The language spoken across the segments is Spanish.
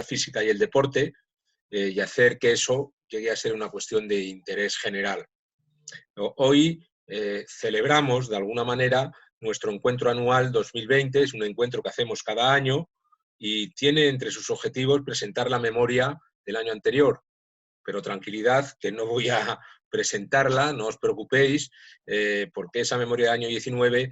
física y el deporte y hacer que eso llegue a ser una cuestión de interés general. Hoy celebramos, de alguna manera, nuestro encuentro anual 2020, es un encuentro que hacemos cada año y tiene entre sus objetivos presentar la memoria del año anterior. Pero tranquilidad, que no voy a presentarla, no os preocupéis, porque esa memoria del año 19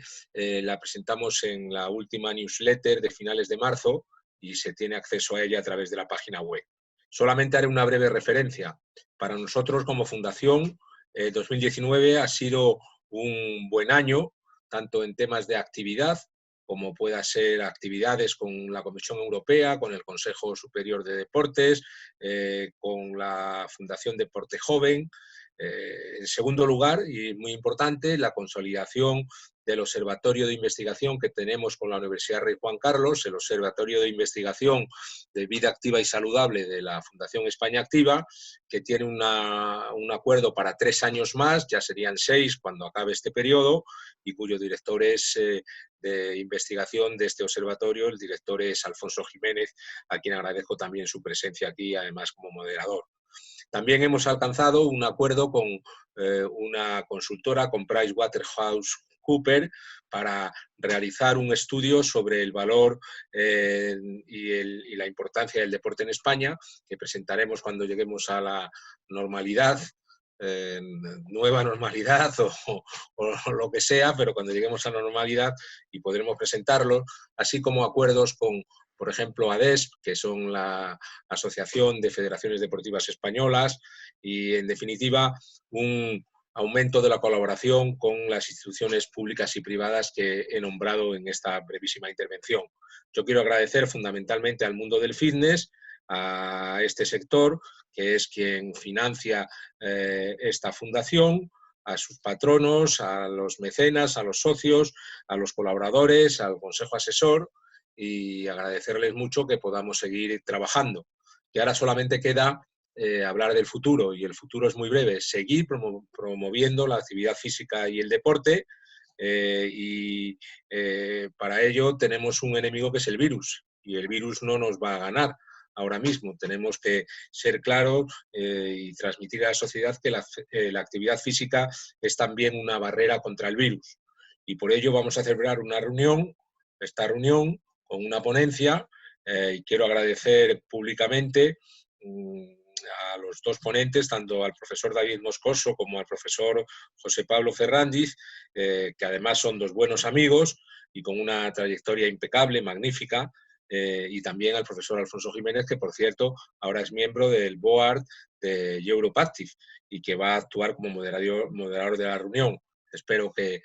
la presentamos en la última newsletter de finales de marzo y se tiene acceso a ella a través de la página web. Solamente haré una breve referencia. Para nosotros, como fundación, 2019 ha sido un buen año, tanto en temas de actividad, como pueda ser actividades con la Comisión Europea, con el Consejo Superior de Deportes, con la Fundación Deporte Joven. En segundo lugar, y muy importante, la consolidación del observatorio de investigación que tenemos con la Universidad Rey Juan Carlos, el Observatorio de Investigación de Vida Activa y Saludable de la Fundación España Activa, que tiene un acuerdo para 3 años más, ya serían 6 cuando acabe este periodo, y cuyo director es de investigación de este observatorio, el director es Alfonso Jiménez, a quien agradezco también su presencia aquí, además como moderador. También hemos alcanzado un acuerdo con una consultora, con PricewaterhouseCoopers, para realizar un estudio sobre el valor y la importancia del deporte en España, que presentaremos cuando lleguemos a la normalidad, nueva normalidad o lo que sea, pero cuando lleguemos a la normalidad y podremos presentarlo, así como acuerdos con, por ejemplo, ADESP, que son la Asociación de Federaciones Deportivas Españolas, y, en definitiva, un aumento de la colaboración con las instituciones públicas y privadas que he nombrado en esta brevísima intervención. Yo quiero agradecer fundamentalmente al mundo del fitness, a este sector, que es quien financia esta fundación, a sus patronos, a los mecenas, a los socios, a los colaboradores, al consejo asesor, y agradecerles mucho que podamos seguir trabajando. Y ahora solamente queda hablar del futuro, y el futuro es muy breve: seguir promoviendo la actividad física y el deporte, para ello tenemos un enemigo que es el virus, y el virus no nos va a ganar. Ahora mismo tenemos que ser claros y transmitir a la sociedad que la actividad física es también una barrera contra el virus. Y por ello vamos a celebrar esta reunión con una ponencia, y quiero agradecer públicamente a los dos ponentes, tanto al profesor David Moscoso como al profesor José Pablo Ferrandiz, que además son dos buenos amigos y con una trayectoria impecable, magnífica, y también al profesor Alfonso Jiménez, que por cierto ahora es miembro del board de Europactive y que va a actuar como moderador de la reunión. Espero que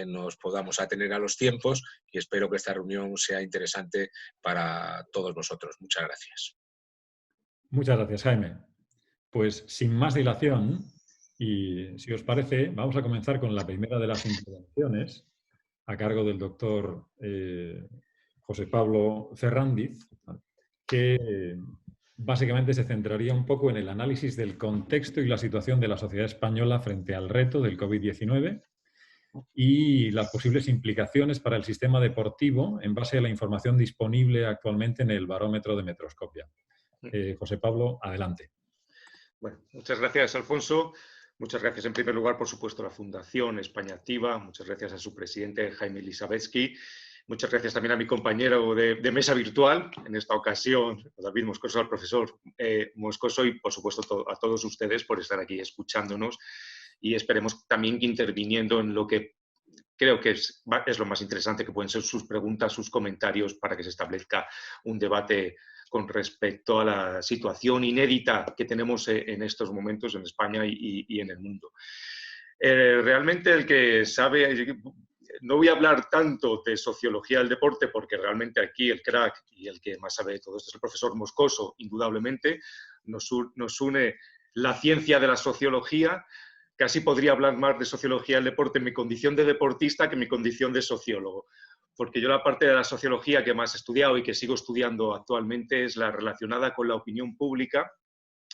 nos podamos atener a los tiempos y espero que esta reunión sea interesante para todos vosotros. Muchas gracias. Muchas gracias, Jaime. Pues sin más dilación, y si os parece, vamos a comenzar con la primera de las intervenciones a cargo del doctor José Pablo Ferrandiz, que básicamente se centraría un poco en el análisis del contexto y la situación de la sociedad española frente al reto del COVID-19 y las posibles implicaciones para el sistema deportivo en base a la información disponible actualmente en el barómetro de Metroscopia. José Pablo, adelante. Bueno, muchas gracias, Alfonso. Muchas gracias, en primer lugar, por supuesto, a la Fundación España Activa. Muchas gracias a su presidente, Jaime Elisabetsky. Muchas gracias también a mi compañero de mesa virtual, en esta ocasión, David Moscoso, al profesor Moscoso, y, por supuesto, a todos ustedes por estar aquí escuchándonos, y esperemos también que interviniendo en lo que creo que es lo más interesante, que pueden ser sus preguntas, sus comentarios, para que se establezca un debate con respecto a la situación inédita que tenemos en estos momentos en España y en el mundo. Realmente el que sabe, no voy a hablar tanto de sociología del deporte, porque realmente aquí el crack y el que más sabe de todo esto es el profesor Moscoso, indudablemente. Nos une la ciencia de la sociología. Casi podría hablar más de sociología del deporte en mi condición de deportista que en mi condición de sociólogo, porque yo la parte de la sociología que más he estudiado y que sigo estudiando actualmente es la relacionada con la opinión pública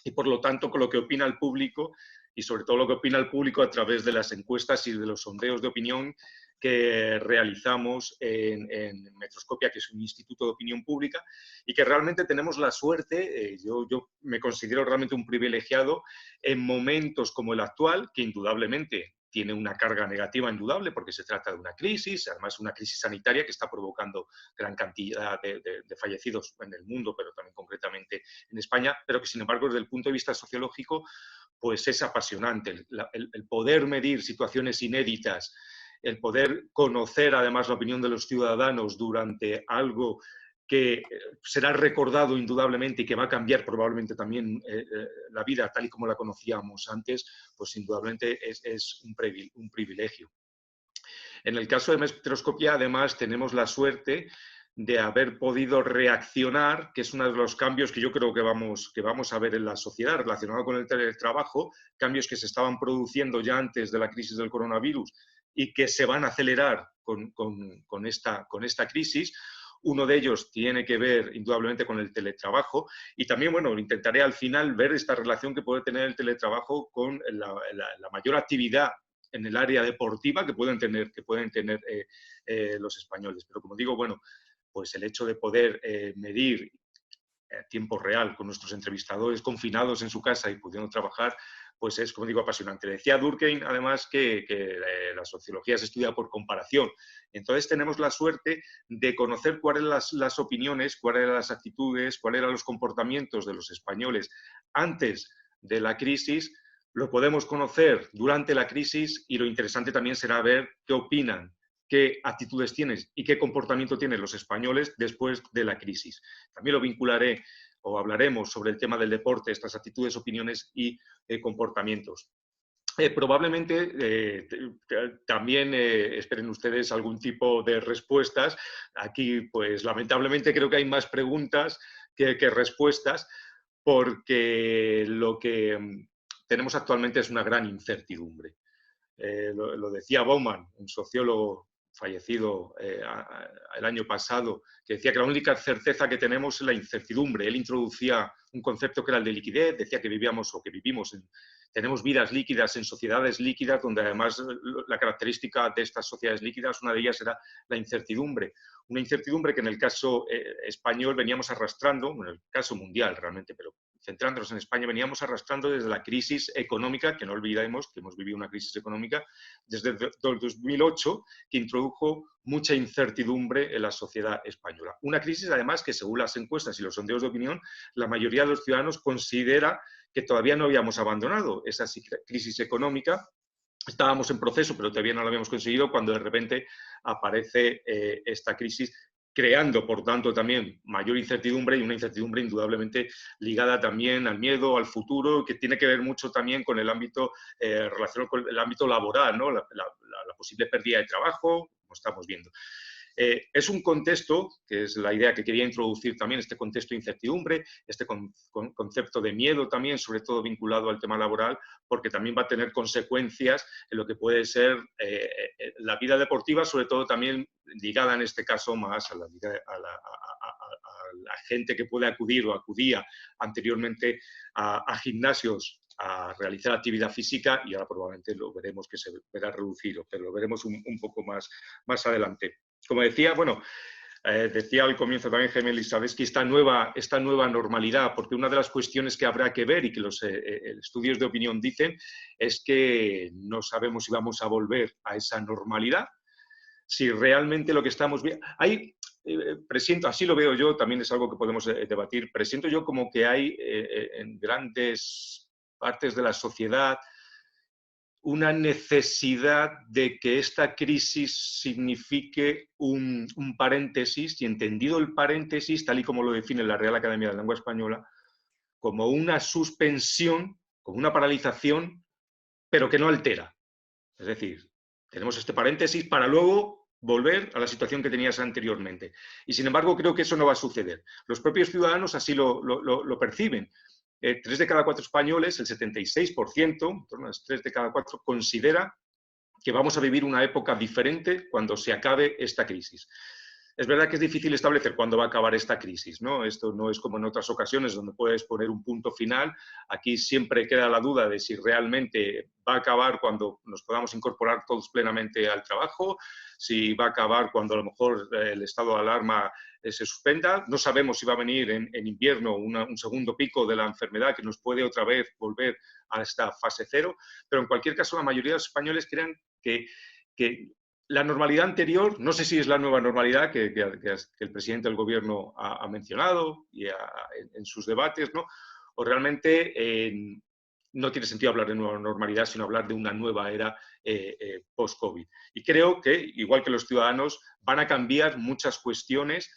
y, por lo tanto, con lo que opina el público, y sobre todo lo que opina el público a través de las encuestas y de los sondeos de opinión que realizamos en Metroscopia, que es un instituto de opinión pública, y que realmente tenemos la suerte, yo me considero realmente un privilegiado en momentos como el actual, que indudablemente tiene una carga negativa indudable porque se trata de una crisis, además una crisis sanitaria que está provocando gran cantidad de fallecidos en el mundo, pero también concretamente en España, pero que sin embargo desde el punto de vista sociológico pues es apasionante. El poder medir situaciones inéditas, el poder conocer además la opinión de los ciudadanos durante algo que será recordado indudablemente y que va a cambiar probablemente también la vida tal y como la conocíamos antes, pues indudablemente es un privilegio. En el caso de Metroscopia, además, tenemos la suerte de haber podido reaccionar, que es uno de los cambios que yo creo que vamos a ver en la sociedad relacionado con el teletrabajo, cambios que se estaban produciendo ya antes de la crisis del coronavirus y que se van a acelerar con esta crisis. Uno de ellos tiene que ver indudablemente con el teletrabajo y también, bueno, intentaré al final ver esta relación que puede tener el teletrabajo con la mayor actividad en el área deportiva que pueden tener los españoles. Pero como digo, bueno, pues el hecho de poder medir a tiempo real con nuestros entrevistadores confinados en su casa y pudiendo trabajar, pues es, como digo, apasionante. Decía Durkheim, además, que la sociología se estudia por comparación. Entonces tenemos la suerte de conocer cuáles eran las opiniones, cuáles eran las actitudes, cuáles eran los comportamientos de los españoles antes de la crisis. Lo podemos conocer durante la crisis y lo interesante también será ver qué opinan, qué actitudes tienen y qué comportamiento tienen los españoles después de la crisis. También lo vincularé o hablaremos sobre el tema del deporte, estas actitudes, opiniones y comportamientos. Probablemente también esperen ustedes algún tipo de respuestas. Aquí, pues lamentablemente creo que hay más preguntas que respuestas, porque lo que tenemos actualmente es una gran incertidumbre. Lo decía Bauman, un sociólogo fallecido el año pasado, que decía que la única certeza que tenemos es la incertidumbre. Él introducía un concepto que era el de liquidez, decía que vivíamos o que vivimos tenemos vidas líquidas en sociedades líquidas, donde además la característica de estas sociedades líquidas, una de ellas era la incertidumbre. Una incertidumbre que en el caso español veníamos arrastrando, en el caso mundial realmente, pero centrándonos en España, veníamos arrastrando desde la crisis económica, que no olvidemos que hemos vivido una crisis económica desde el 2008, que introdujo mucha incertidumbre en la sociedad española. Una crisis, además, que según las encuestas y los sondeos de opinión, la mayoría de los ciudadanos considera que todavía no habíamos abandonado esa crisis económica. Estábamos en proceso, pero todavía no lo habíamos conseguido cuando de repente aparece esta crisis, creando, por tanto, también mayor incertidumbre y una incertidumbre indudablemente ligada también al miedo, al futuro, que tiene que ver mucho también con el ámbito relacionado con el ámbito laboral, ¿no? La posible pérdida de trabajo, como estamos viendo. Es un contexto, que es la idea que quería introducir también, este contexto de incertidumbre, este concepto de miedo también, sobre todo vinculado al tema laboral, porque también va a tener consecuencias en lo que puede ser la vida deportiva, sobre todo también ligada en este caso más a la vida, a la gente que puede acudir o acudía anteriormente a gimnasios a realizar actividad física, y ahora probablemente lo veremos que se verá reducido, pero lo veremos un poco más adelante. Como decía, bueno, decía al comienzo también Jaime Lisaveski, esta nueva normalidad, porque una de las cuestiones que habrá que ver y que los estudios de opinión dicen es que no sabemos si vamos a volver a esa normalidad, si realmente lo que estamos viendo... presiento, así lo veo yo, también es algo que podemos debatir, presiento yo como que hay en grandes partes de la sociedad una necesidad de que esta crisis signifique un paréntesis, y entendido el paréntesis, tal y como lo define la Real Academia de la Lengua Española, como una suspensión, como una paralización, pero que no altera. Es decir, tenemos este paréntesis para luego volver a la situación que tenías anteriormente. Y sin embargo, creo que eso no va a suceder. Los propios ciudadanos así lo perciben. 3 de cada 4 españoles, el 76%, en torno a 3 de cada 4, considera que vamos a vivir una época diferente cuando se acabe esta crisis. Es verdad que es difícil establecer cuándo va a acabar esta crisis, ¿no? Esto no es como en otras ocasiones donde puedes poner un punto final. Aquí siempre queda la duda de si realmente va a acabar cuando nos podamos incorporar todos plenamente al trabajo, si va a acabar cuando a lo mejor el estado de alarma se suspenda. No sabemos si va a venir en invierno un segundo pico de la enfermedad que nos puede otra vez volver a esta fase cero, pero en cualquier caso la mayoría de los españoles creen que la normalidad anterior, no sé si es la nueva normalidad que el presidente del gobierno ha mencionado y en sus debates, ¿no? O realmente no tiene sentido hablar de nueva normalidad, sino hablar de una nueva era post-COVID. Y creo que, igual que los ciudadanos, van a cambiar muchas cuestiones.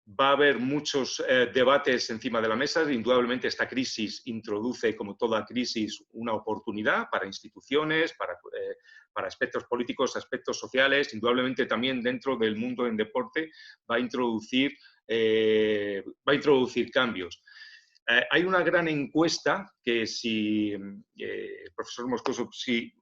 Va a haber muchos debates encima de la mesa. Indudablemente esta crisis introduce, como toda crisis, una oportunidad para instituciones, para aspectos políticos, aspectos sociales. Indudablemente también dentro del mundo del deporte va a introducir cambios. Hay una gran encuesta que si, profesor Moscoso, si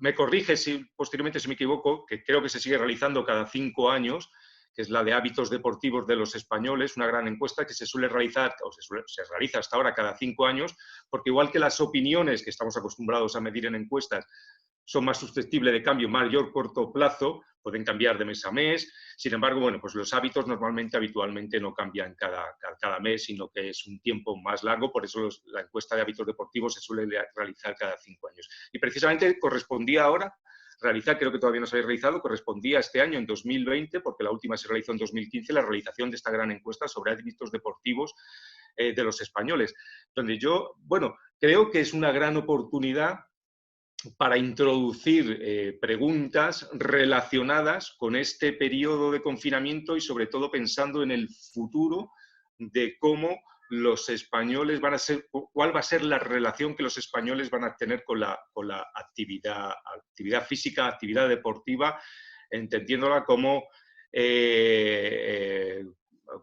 me corrige posteriormente si me equivoco, que creo que se sigue realizando cada 5 años, que es la de hábitos deportivos de los españoles, una gran encuesta que se suele realizar, o se realiza hasta ahora cada 5 años, porque igual que las opiniones que estamos acostumbrados a medir en encuestas son más susceptibles de cambio mayor corto plazo, pueden cambiar de mes a mes. Sin embargo, bueno, pues los hábitos habitualmente no cambian cada mes, sino que es un tiempo más largo. Por eso la encuesta de hábitos deportivos se suele realizar cada 5 años. Y precisamente correspondía ahora realizar, creo que todavía no se había realizado, correspondía este año, en 2020, porque la última se realizó en 2015, la realización de esta gran encuesta sobre hábitos deportivos de los españoles, donde yo, bueno, creo que es una gran oportunidad para introducir preguntas relacionadas con este periodo de confinamiento y sobre todo pensando en el futuro de cómo los españoles cuál va a ser la relación que los españoles van a tener con la actividad física, actividad deportiva, entendiéndola como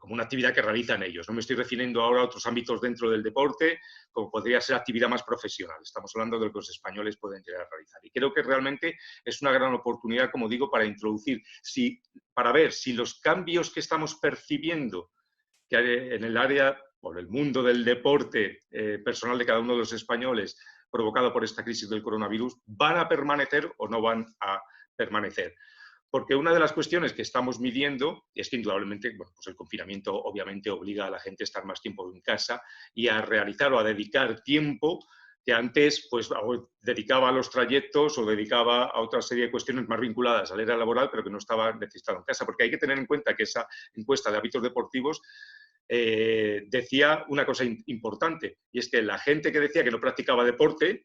una actividad que realizan ellos. No me estoy refiriendo ahora a otros ámbitos dentro del deporte, como podría ser actividad más profesional. Estamos hablando de lo que los españoles pueden llegar a realizar. Y creo que realmente es una gran oportunidad, como digo, para introducir, para ver si los cambios que estamos percibiendo que hay en el área o en el mundo del deporte personal de cada uno de los españoles provocado por esta crisis del coronavirus, van a permanecer o no van a permanecer. Porque una de las cuestiones que estamos midiendo es que indudablemente pues el confinamiento obviamente obliga a la gente a estar más tiempo en casa y a realizar o a dedicar tiempo que antes pues, dedicaba a los trayectos o dedicaba a otra serie de cuestiones más vinculadas al área laboral, pero que no estaba necesitado en casa. Porque hay que tener en cuenta que esa encuesta de hábitos deportivos decía una cosa importante, y es que la gente que decía que no practicaba deporte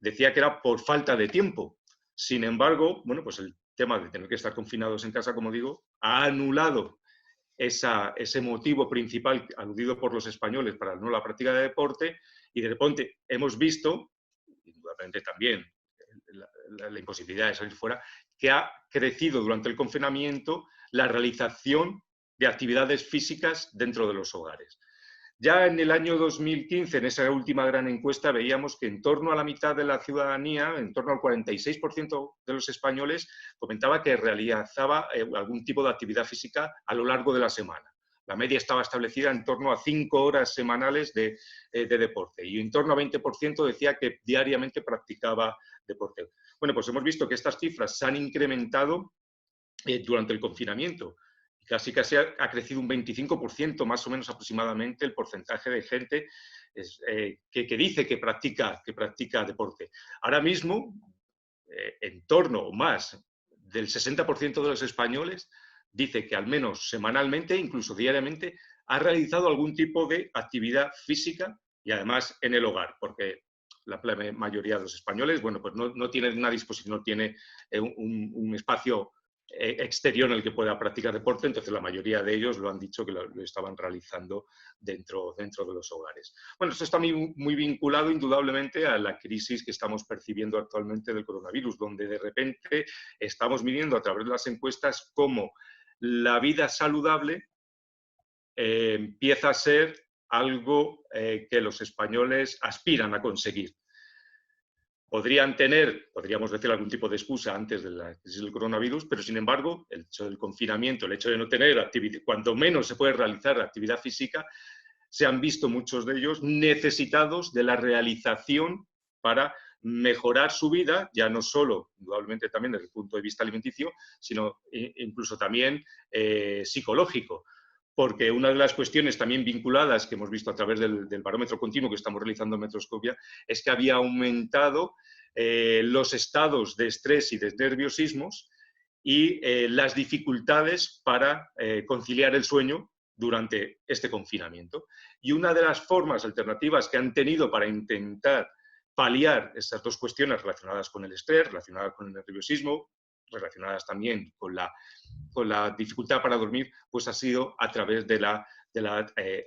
decía que era por falta de tiempo. Sin embargo, bueno, pues el tema de tener que estar confinados en casa, como digo, ha anulado ese motivo principal aludido por los españoles para no la práctica de deporte, y de repente hemos visto, indudablemente también la imposibilidad de salir fuera, que ha crecido durante el confinamiento la realización de actividades físicas dentro de los hogares. Ya en el año 2015, en esa última gran encuesta, veíamos que en torno a la mitad de la ciudadanía, en torno al 46% de los españoles, comentaba que realizaba algún tipo de actividad física a lo largo de la semana. La media estaba establecida en torno a 5 horas semanales de deporte y en torno a 20% decía que diariamente practicaba deporte. Bueno, pues hemos visto que estas cifras se han incrementado durante el confinamiento. Casi ha crecido un 25%, más o menos aproximadamente, el porcentaje de gente que dice que practica deporte. Ahora mismo, en torno o más del 60% de los españoles dice que al menos semanalmente, incluso diariamente, ha realizado algún tipo de actividad física y además en el hogar, porque la mayoría de los españoles, bueno, pues no tienen una disposición, no tiene un espacio exterior en el que pueda practicar deporte, entonces la mayoría de ellos lo han dicho que lo estaban realizando dentro de los hogares. Bueno, esto está muy vinculado indudablemente a la crisis que estamos percibiendo actualmente del coronavirus, donde de repente estamos midiendo a través de las encuestas cómo la vida saludable empieza a ser algo que los españoles aspiran a conseguir. podrían tener, podríamos decir, algún tipo de excusa antes de la crisis del coronavirus, pero sin embargo, el hecho del confinamiento, el hecho de no tener actividad, cuanto menos se puede realizar actividad física, se han visto muchos de ellos necesitados de la realización para mejorar su vida, ya no solo, indudablemente también desde el punto de vista alimenticio, sino incluso también psicológico. Porque una de las cuestiones también vinculadas que hemos visto a través del barómetro continuo que estamos realizando en Metroscopia es que había aumentado los estados de estrés y de nerviosismos y las dificultades para conciliar el sueño durante este confinamiento. Y una de las formas alternativas que han tenido para intentar paliar estas dos cuestiones relacionadas con el estrés, relacionadas con el nerviosismo, relacionadas también con la dificultad para dormir, pues ha sido a través de la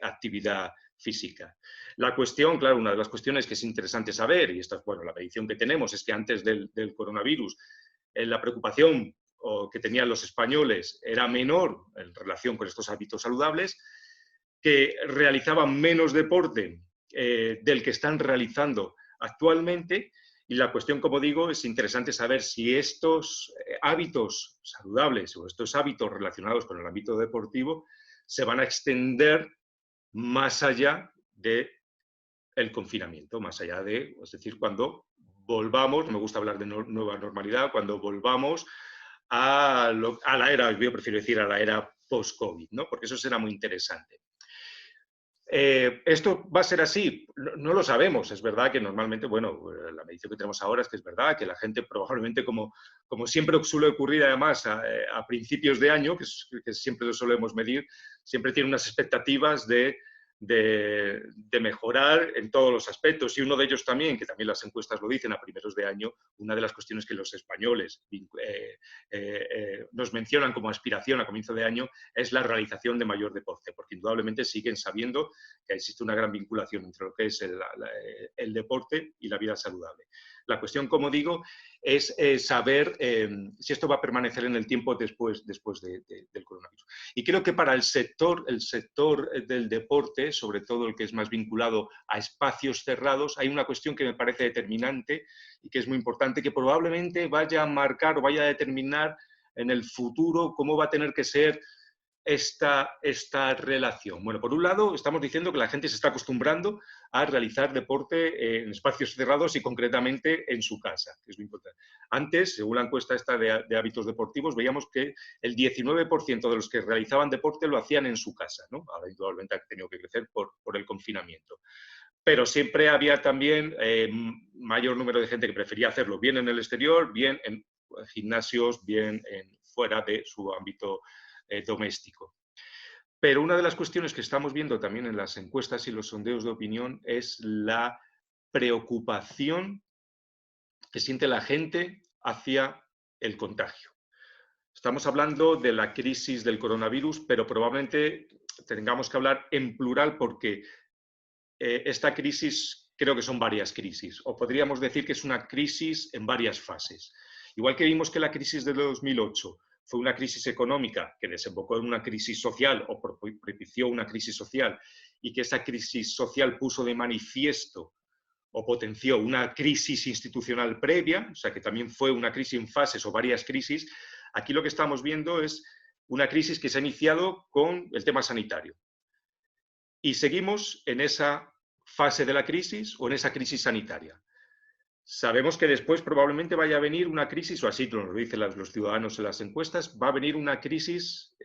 actividad física. La cuestión, claro, una de las cuestiones que es interesante saber, y esta es, bueno, la medición que tenemos, es que antes del coronavirus, la preocupación que tenían los españoles era menor en relación con estos hábitos saludables, que realizaban menos deporte del que están realizando actualmente. Y la cuestión, como digo, es interesante saber si estos hábitos saludables o estos hábitos relacionados con el ámbito deportivo se van a extender más allá del confinamiento, más allá de, es decir, cuando volvamos, me gusta hablar de nueva normalidad, cuando volvamos a la era, yo prefiero decir a la era post-COVID, ¿no? Porque eso será muy interesante. ¿Esto va a ser así? No lo sabemos. Es verdad que normalmente, bueno, la medición que tenemos ahora es que es verdad que la gente probablemente, como siempre suele ocurrir además a principios de año, que siempre lo solemos medir, siempre tiene unas expectativas de mejorar en todos los aspectos. Y uno de ellos también, que también las encuestas lo dicen a primeros de año, una de las cuestiones que los españoles nos mencionan como aspiración a comienzo de año es la realización de mayor deporte, porque indudablemente siguen sabiendo que existe una gran vinculación entre lo que es el deporte y la vida saludable. La cuestión, como digo, es saber si esto va a permanecer en el tiempo después del coronavirus. Y creo que para el sector del deporte, sobre todo el que es más vinculado a espacios cerrados, hay una cuestión que me parece determinante y que es muy importante, que probablemente vaya a marcar o vaya a determinar en el futuro cómo va a tener que ser esta relación. Bueno, por un lado, estamos diciendo que la gente se está acostumbrando a realizar deporte en espacios cerrados y concretamente en su casa, que es muy importante. Antes, según la encuesta esta de hábitos deportivos, veíamos que el 19% de los que realizaban deporte lo hacían en su casa, ¿no? Ahora, indudablemente, ha tenido que crecer por el confinamiento. Pero siempre había también mayor número de gente que prefería hacerlo bien en el exterior, bien en gimnasios, bien fuera de su ámbito doméstico. Pero una de las cuestiones que estamos viendo también en las encuestas y los sondeos de opinión es la preocupación que siente la gente hacia el contagio. Estamos hablando de la crisis del coronavirus, pero probablemente tengamos que hablar en plural porque esta crisis creo que son varias crisis, o podríamos decir que es una crisis en varias fases. Igual que vimos que la crisis de 2008 fue una crisis económica que desembocó en una crisis social o propició una crisis social y que esa crisis social puso de manifiesto o potenció una crisis institucional previa, o sea que también fue una crisis en fases o varias crisis, aquí lo que estamos viendo es una crisis que se ha iniciado con el tema sanitario. Y seguimos en esa fase de la crisis o en esa crisis sanitaria. Sabemos que después probablemente vaya a venir una crisis, o así nos lo dicen los ciudadanos en las encuestas, va a venir una crisis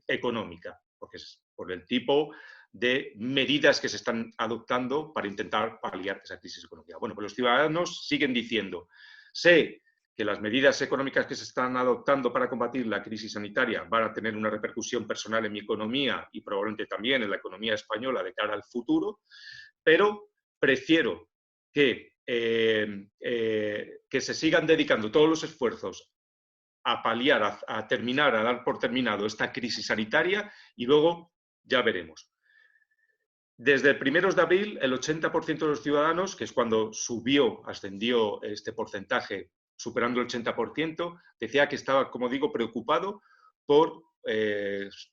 económica, porque es por el tipo de medidas que se están adoptando para intentar paliar esa crisis económica. Bueno, pues los ciudadanos siguen diciendo, sé que las medidas económicas que se están adoptando para combatir la crisis sanitaria van a tener una repercusión personal en mi economía y probablemente también en la economía española de cara al futuro, pero prefiero que se sigan dedicando todos los esfuerzos a paliar, a terminar, a dar por terminado esta crisis sanitaria y luego ya veremos. Desde primeros de abril, el 80% de los ciudadanos, que es cuando ascendió este porcentaje superando el 80%, decía que estaba, como digo, preocupado por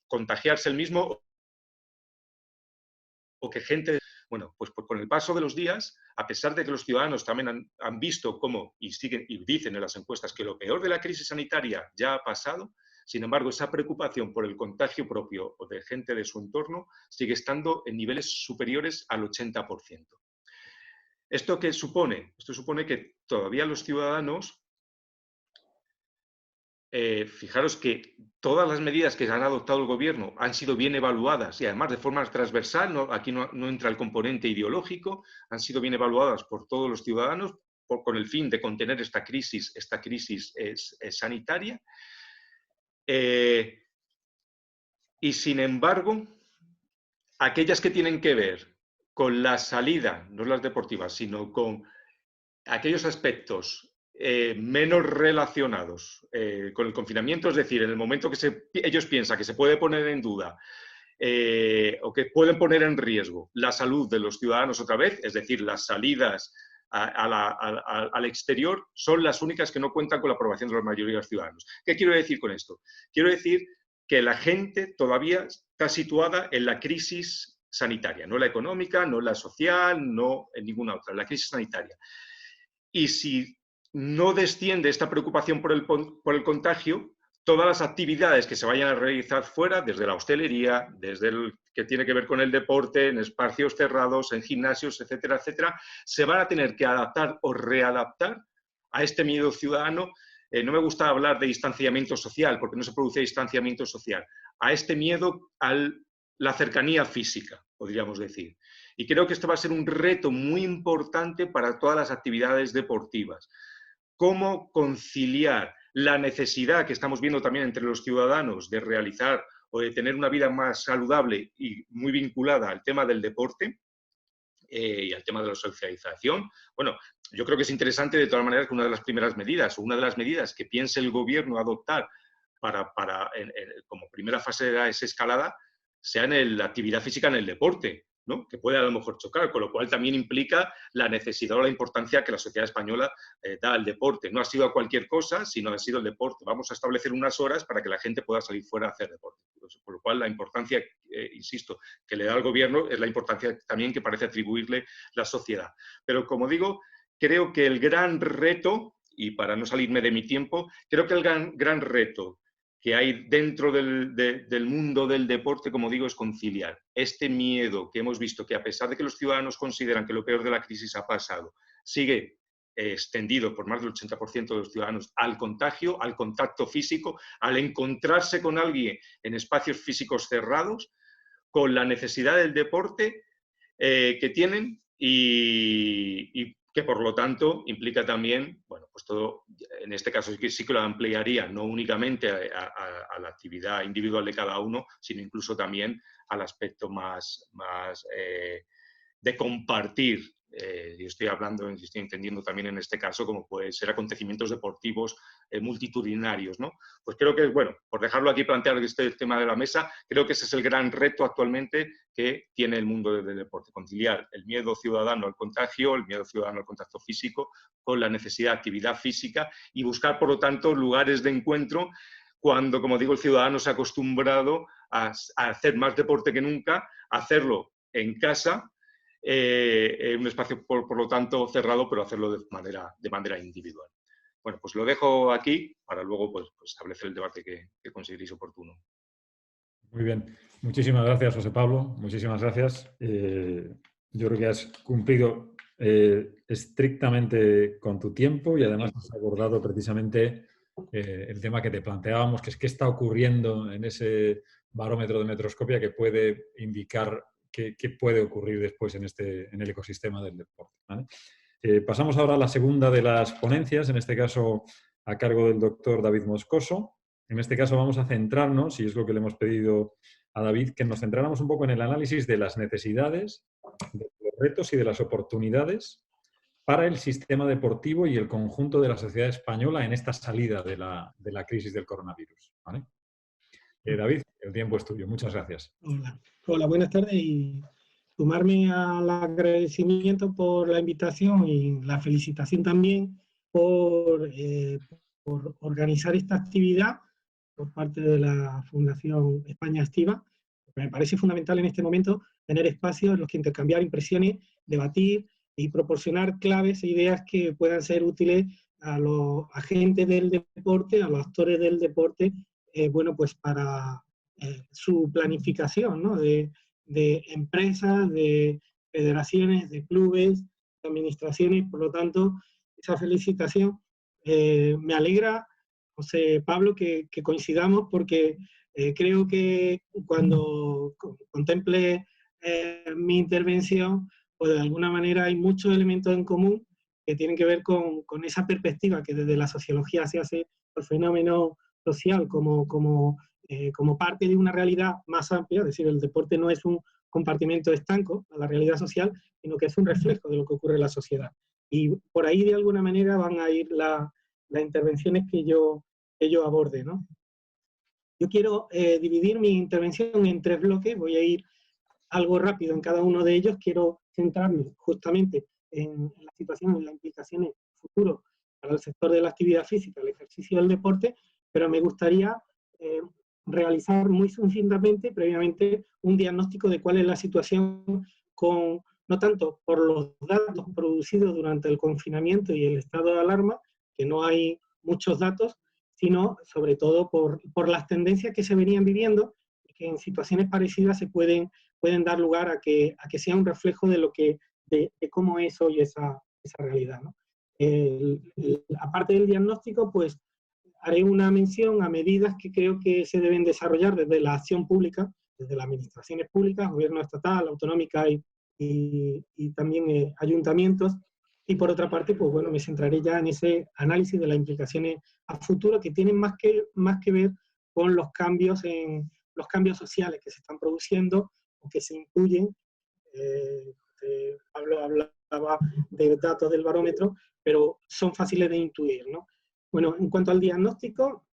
contagiarse el mismo o que gente Bueno, pues con el paso de los días, a pesar de que los ciudadanos también han visto cómo, y dicen en las encuestas que lo peor de la crisis sanitaria ya ha pasado, sin embargo, esa preocupación por el contagio propio o de gente de su entorno sigue estando en niveles superiores al 80%. ¿Esto qué supone? Esto supone que todavía los ciudadanos, fijaros que todas las medidas que han adoptado el gobierno han sido bien evaluadas y además de forma transversal, aquí no entra el componente ideológico, han sido bien evaluadas por todos los ciudadanos con el fin de contener esta crisis sanitaria. Y sin embargo, aquellas que tienen que ver con la salida, no las deportivas, sino con aquellos aspectos menos relacionados con el confinamiento, es decir, en el momento que ellos piensan que se puede poner en duda o que pueden poner en riesgo la salud de los ciudadanos otra vez, es decir, las salidas al exterior, son las únicas que no cuentan con la aprobación de la mayoría de los ciudadanos. ¿Qué quiero decir con esto? Quiero decir que la gente todavía está situada en la crisis sanitaria, no la económica, no la social, no en ninguna otra, la crisis sanitaria. Y si no desciende esta preocupación por el contagio, todas las actividades que se vayan a realizar fuera, desde la hostelería, desde el que tiene que ver con el deporte, en espacios cerrados, en gimnasios, etcétera, etcétera, se van a tener que adaptar o readaptar a este miedo ciudadano. No me gusta hablar de distanciamiento social, porque no se produce distanciamiento social, a este miedo a la cercanía física, podríamos decir. Y creo que esto va a ser un reto muy importante para todas las actividades deportivas. ¿Cómo conciliar la necesidad que estamos viendo también entre los ciudadanos de realizar o de tener una vida más saludable y muy vinculada al tema del deporte y al tema de la socialización? Bueno, yo creo que es interesante de todas maneras que una de las primeras medidas o una de las medidas que piense el gobierno adoptar como primera fase de esa escalada sea en la actividad física en el deporte, ¿no? Que puede a lo mejor chocar, con lo cual también implica la necesidad o la importancia que la sociedad española da al deporte. No ha sido a cualquier cosa, sino ha sido el deporte. Vamos a establecer unas horas para que la gente pueda salir fuera a hacer deporte. Por lo cual, la importancia, insisto, que le da al gobierno es la importancia también que parece atribuirle la sociedad. Pero, como digo, creo que el gran reto, y para no salirme de mi tiempo, creo que el gran reto que hay dentro del mundo del deporte, como digo, es conciliar este miedo que hemos visto, que a pesar de que los ciudadanos consideran que lo peor de la crisis ha pasado, sigue extendido por más del 80% de los ciudadanos al contagio, al contacto físico, al encontrarse con alguien en espacios físicos cerrados, con la necesidad del deporte que tienen y que por lo tanto implica también, bueno, pues todo, en este caso sí que lo ampliaría, no únicamente a la actividad individual de cada uno, sino incluso también al aspecto más de compartir. Yo estoy entendiendo también en este caso como pueden ser acontecimientos deportivos multitudinarios, ¿no? Pues creo que, bueno, por dejarlo aquí planteado este tema de la mesa, creo que ese es el gran reto actualmente que tiene el mundo del deporte, conciliar el miedo ciudadano al contagio, el miedo ciudadano al contacto físico, con la necesidad de actividad física y buscar, por lo tanto, lugares de encuentro cuando, como digo, el ciudadano se ha acostumbrado a hacer más deporte que nunca, a hacerlo en casa, un espacio, por lo tanto, cerrado, pero hacerlo de manera individual. Bueno, pues lo dejo aquí para luego pues establecer el debate que consideréis oportuno. Muy bien. Muchísimas gracias, José Pablo. Muchísimas gracias. Yo creo que has cumplido estrictamente con tu tiempo y además has abordado precisamente el tema que te planteábamos, que es qué está ocurriendo en ese barómetro de Metroscopia que puede indicar qué puede ocurrir después en el ecosistema del deporte, ¿vale? Pasamos ahora a la segunda de las ponencias, en este caso a cargo del doctor David Moscoso. En este caso vamos a centrarnos, y es lo que le hemos pedido a David, que nos centráramos un poco en el análisis de las necesidades, de los retos y de las oportunidades para el sistema deportivo y el conjunto de la sociedad española en esta salida de la crisis del coronavirus, ¿vale? David, el tiempo es tuyo. Muchas gracias. Hola, buenas tardes y sumarme al agradecimiento por la invitación y la felicitación también por organizar esta actividad por parte de la Fundación España Activa. Me parece fundamental en este momento tener espacios en los que intercambiar impresiones, debatir y proporcionar claves e ideas que puedan ser útiles a los agentes del deporte, a los actores del deporte, bueno, pues para su planificación, ¿no? de empresas, de federaciones, de clubes, de administraciones. Por lo tanto, esa felicitación me alegra, José Pablo, que coincidamos, porque creo que cuando contemple mi intervención, pues de alguna manera hay muchos elementos en común que tienen que ver con esa perspectiva que desde la sociología se hace el fenómeno social como parte de una realidad más amplia. Es decir, el deporte no es un compartimento estanco a la realidad social, sino que es un reflejo de lo que ocurre en la sociedad. Y por ahí de alguna manera van a ir las intervenciones que yo aborde, ¿no? Yo quiero dividir mi intervención en 3 bloques, voy a ir algo rápido en cada uno de ellos. Quiero centrarme justamente en la situación, en las implicaciones futuras para el sector de la actividad física, el ejercicio del deporte, pero me gustaría realizar muy sucintamente, previamente, un diagnóstico de cuál es la situación no tanto por los datos producidos durante el confinamiento y el estado de alarma, que no hay muchos datos, sino sobre todo por las tendencias que se venían viviendo y que en situaciones parecidas se pueden dar lugar a que sea un reflejo de cómo es hoy esa realidad, ¿no? Aparte del diagnóstico, pues haré una mención a medidas que creo que se deben desarrollar desde la acción pública, desde las administraciones públicas, gobierno estatal, autonómica y también ayuntamientos. Y por otra parte, pues bueno, me centraré ya en ese análisis de las implicaciones a futuro que tienen más que ver con los cambios sociales que se están produciendo o que se intuyen. Pablo hablaba de datos del barómetro, pero son fáciles de intuir, ¿no? Bueno, en cuanto al diagnóstico,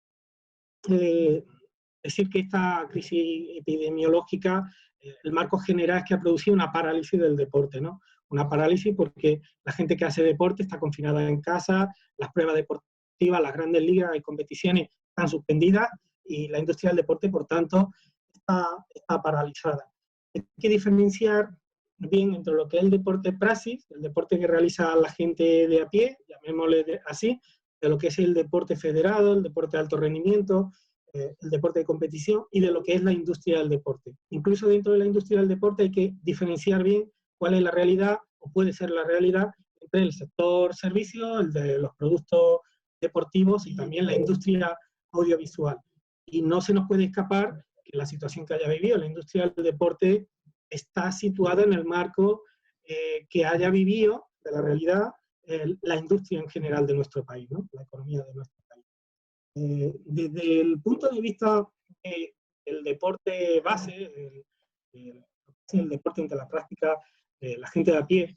decir que esta crisis epidemiológica, el marco general es que ha producido una parálisis del deporte, ¿no? Una parálisis porque la gente que hace deporte está confinada en casa, las pruebas deportivas, las grandes ligas y competiciones están suspendidas y la industria del deporte, por tanto, está paralizada. Hay que diferenciar bien entre lo que es el deporte praxis, el deporte que realiza la gente de a pie, llamémosle así, de lo que es el deporte federado, el deporte de alto rendimiento, el deporte de competición, y de lo que es la industria del deporte. Incluso dentro de la industria del deporte hay que diferenciar bien cuál es la realidad, o puede ser la realidad, entre el sector servicio, el de los productos deportivos y también la industria audiovisual. Y no se nos puede escapar que la situación que haya vivido la industria del deporte está situada en el marco que haya vivido de la realidad la industria en general de nuestro país, ¿no? La economía de nuestro país. Desde el punto de vista del deporte base, el deporte entre la práctica, la gente de a pie,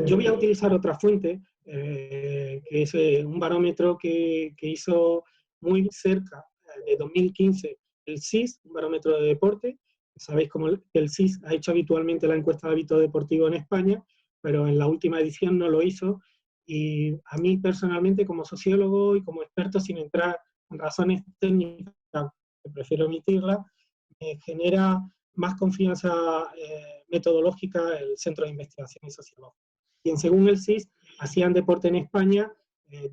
yo voy a utilizar otra fuente, que es un barómetro que hizo muy cerca de 2015 el CIS, un barómetro de deporte. Sabéis cómo el CIS ha hecho habitualmente la encuesta de hábito deportivo en España, pero en la última edición no lo hizo, y a mí personalmente, como sociólogo y como experto, sin entrar en razones técnicas, que prefiero omitirlas, me genera más confianza metodológica el Centro de Investigaciones Sociológicas. Y según el CIS, hacían deporte en España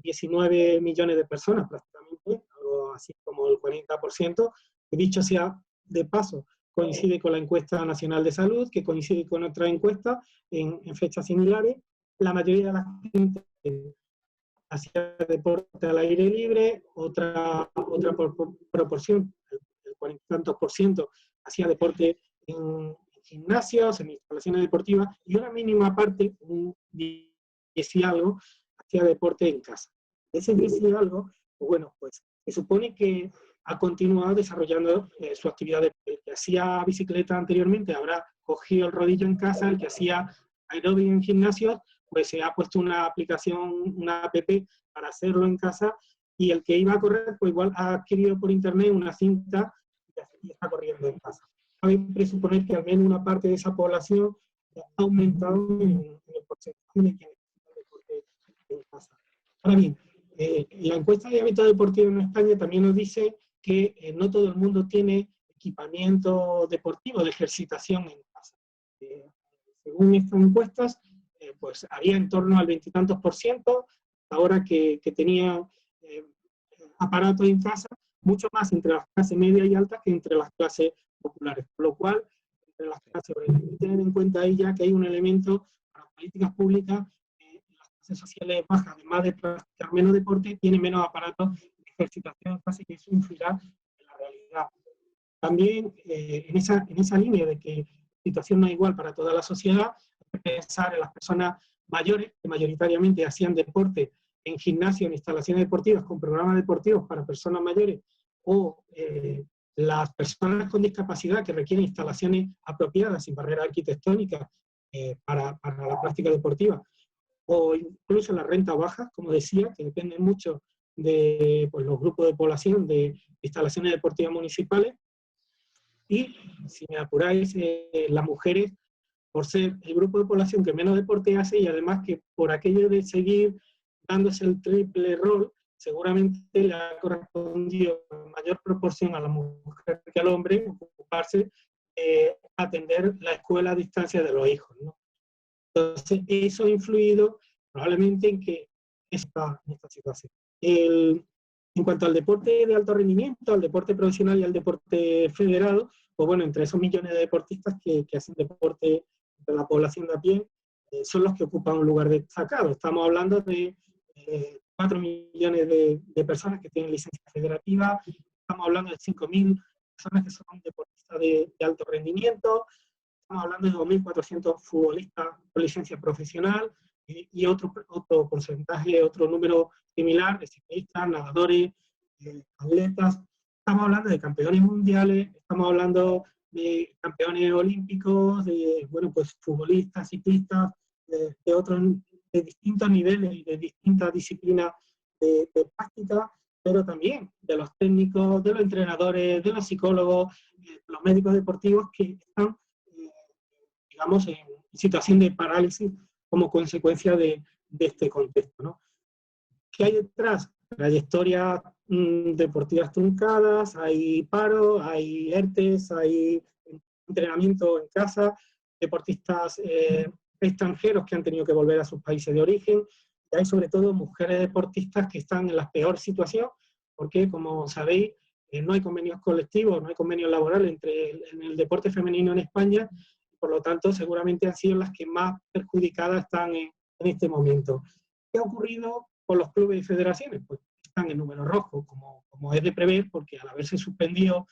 19 millones de personas prácticamente, algo así como el 40%, que dicho sea de paso, coincide con la encuesta nacional de salud, que coincide con otra encuesta en fechas similares. La mayoría de la gente hacía deporte al aire libre, otra proporción, el 40 y tantos % hacía deporte en gimnasios, en instalaciones deportivas, y una mínima parte, un 10 y algo, hacía deporte en casa. Ese 10 y algo, pues bueno, pues se supone que ha continuado desarrollando su actividad. El que hacía bicicleta anteriormente habrá cogido el rodillo en casa, el que hacía aeróbic en gimnasios, pues se ha puesto una aplicación, una app para hacerlo en casa, y el que iba a correr, pues igual ha adquirido por internet una cinta y está corriendo en casa. Hay que presuponer que al menos una parte de esa población ha aumentado en el porcentaje de quienes hacen deporte en casa. Ahora bien, la encuesta de hábito deportivo en España también nos dice que no todo el mundo tiene equipamiento deportivo, de ejercitación en casa. Según estas encuestas, pues había en torno al 20 y tantos %, ahora que tenía aparatos en casa, mucho más entre las clases media y alta que entre las clases populares. Por lo cual, entre las clases, hay que tener en cuenta ahí ya que hay un elemento para políticas públicas, las clases sociales bajas, además de practicar menos deporte, tienen menos aparatos de ejercitación en casa, y que eso influirá en la realidad. También en esa línea de que la situación no es igual para toda la sociedad, hay que pensar en las personas mayores que mayoritariamente hacían deporte en gimnasio, en instalaciones deportivas, con programas deportivos para personas mayores, o las personas con discapacidad que requieren instalaciones apropiadas, sin barreras arquitectónicas, para la práctica deportiva, o incluso las rentas bajas, como decía, que dependen mucho de pues, los grupos de población de instalaciones deportivas municipales. Y, si me apuráis, las mujeres, por ser el grupo de población que menos deporte hace, y además que por aquello de seguir dándose el triple rol, seguramente le ha correspondido en mayor proporción a la mujer que al hombre ocuparse de atender la escuela a distancia de los hijos, ¿no? Entonces, eso ha influido probablemente en que está en esta situación. En cuanto al deporte de alto rendimiento, al deporte profesional y al deporte federado, pues bueno, entre esos millones de deportistas que hacen deporte de la población de a pie, son los que ocupan un lugar destacado. Estamos hablando de 4 millones de personas que tienen licencia federativa, estamos hablando de 5.000 personas que son deportistas de alto rendimiento, estamos hablando de 2.400 futbolistas con licencia profesional, y otro porcentaje, otro número similar de ciclistas, nadadores, atletas. Estamos hablando de campeones mundiales, estamos hablando de campeones olímpicos, de bueno, pues futbolistas, ciclistas, de distintos niveles y de distintas disciplinas de práctica, pero también de los técnicos, de los entrenadores, de los psicólogos, los médicos deportivos que están, digamos, en situación de parálisis como consecuencia de este contexto, ¿no? ¿Qué hay detrás? Trayectorias deportivas truncadas, hay paro, hay ERTES, hay entrenamiento en casa, deportistas extranjeros que han tenido que volver a sus países de origen, y hay sobre todo mujeres deportistas que están en la peor situación, porque, como sabéis, no hay convenios colectivos, no hay convenios laborales en el deporte femenino en España, por lo tanto, seguramente han sido las que más perjudicadas están en este momento. ¿Qué ha ocurrido con los clubes y federaciones? Pues están en número rojo, como es de prever, porque al haberse suspendido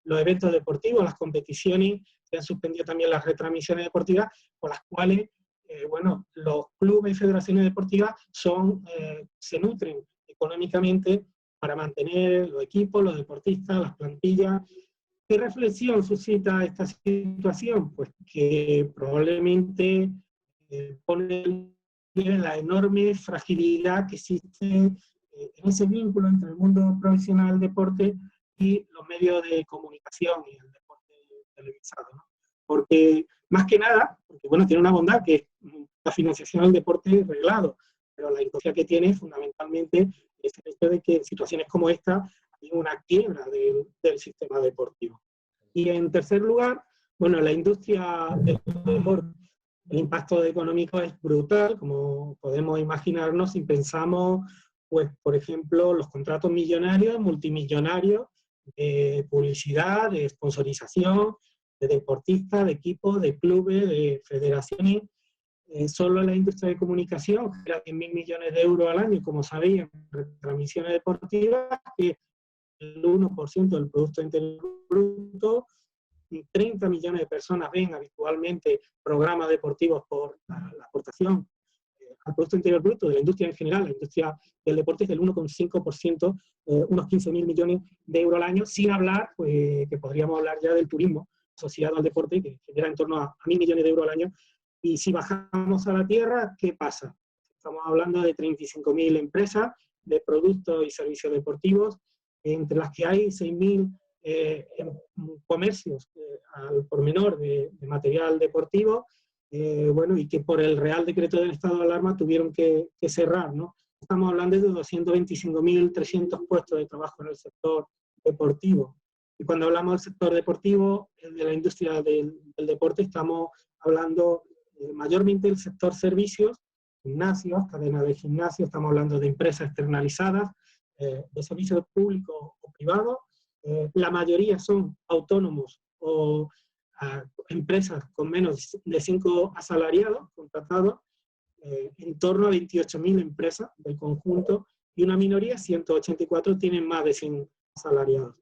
los eventos deportivos, las competiciones, se han suspendido también las retransmisiones deportivas, por las cuales, bueno, los clubes y federaciones deportivas se nutren económicamente para mantener los equipos, los deportistas, las plantillas. ¿Qué reflexión suscita esta situación? Pues que probablemente pone en la enorme fragilidad que existe en ese vínculo entre el mundo profesional del deporte y los medios de comunicación y el deporte televisado, ¿no? Porque, más que nada, porque bueno, tiene una bondad que es la financiación del deporte reglado, pero la industria que tiene fundamentalmente es el hecho de que en situaciones como esta hay una quiebra del sistema deportivo. Y en tercer lugar, bueno, la industria del deporte, el impacto económico es brutal, como podemos imaginarnos si pensamos, pues, por ejemplo, los contratos millonarios, multimillonarios, de publicidad, de sponsorización, de deportistas, de equipos, de clubes, de federaciones. Solo la industria de comunicación genera 10.000 millones de euros al año, como sabéis, en retransmisiones deportivas, que el 1% del Producto Interior Bruto, 30 millones de personas ven habitualmente programas deportivos por la aportación al Producto Interior Bruto de la industria en general. La industria del deporte es del 1,5%, unos 15.000 millones de euros al año, sin hablar, pues, que podríamos hablar ya del turismo asociado al deporte, que genera en torno a 1.000 millones de euros al año. Y si bajamos a la tierra, ¿qué pasa? Estamos hablando de 35.000 empresas de productos y servicios deportivos, entre las que hay 6.000 comercios al por menor de material deportivo, bueno, y que por el Real Decreto del Estado de Alarma tuvieron que cerrar, ¿no? Estamos hablando de 225.300 puestos de trabajo en el sector deportivo. Y cuando hablamos del sector deportivo, de la industria del deporte, estamos hablando mayormente del sector servicios, gimnasios, cadenas de gimnasios, estamos hablando de empresas externalizadas, de servicios públicos o privados. La mayoría son autónomos o empresas con menos de 5 asalariados contratados, en torno a 28.000 empresas del conjunto, y una minoría, 184, tienen más de 100 asalariados.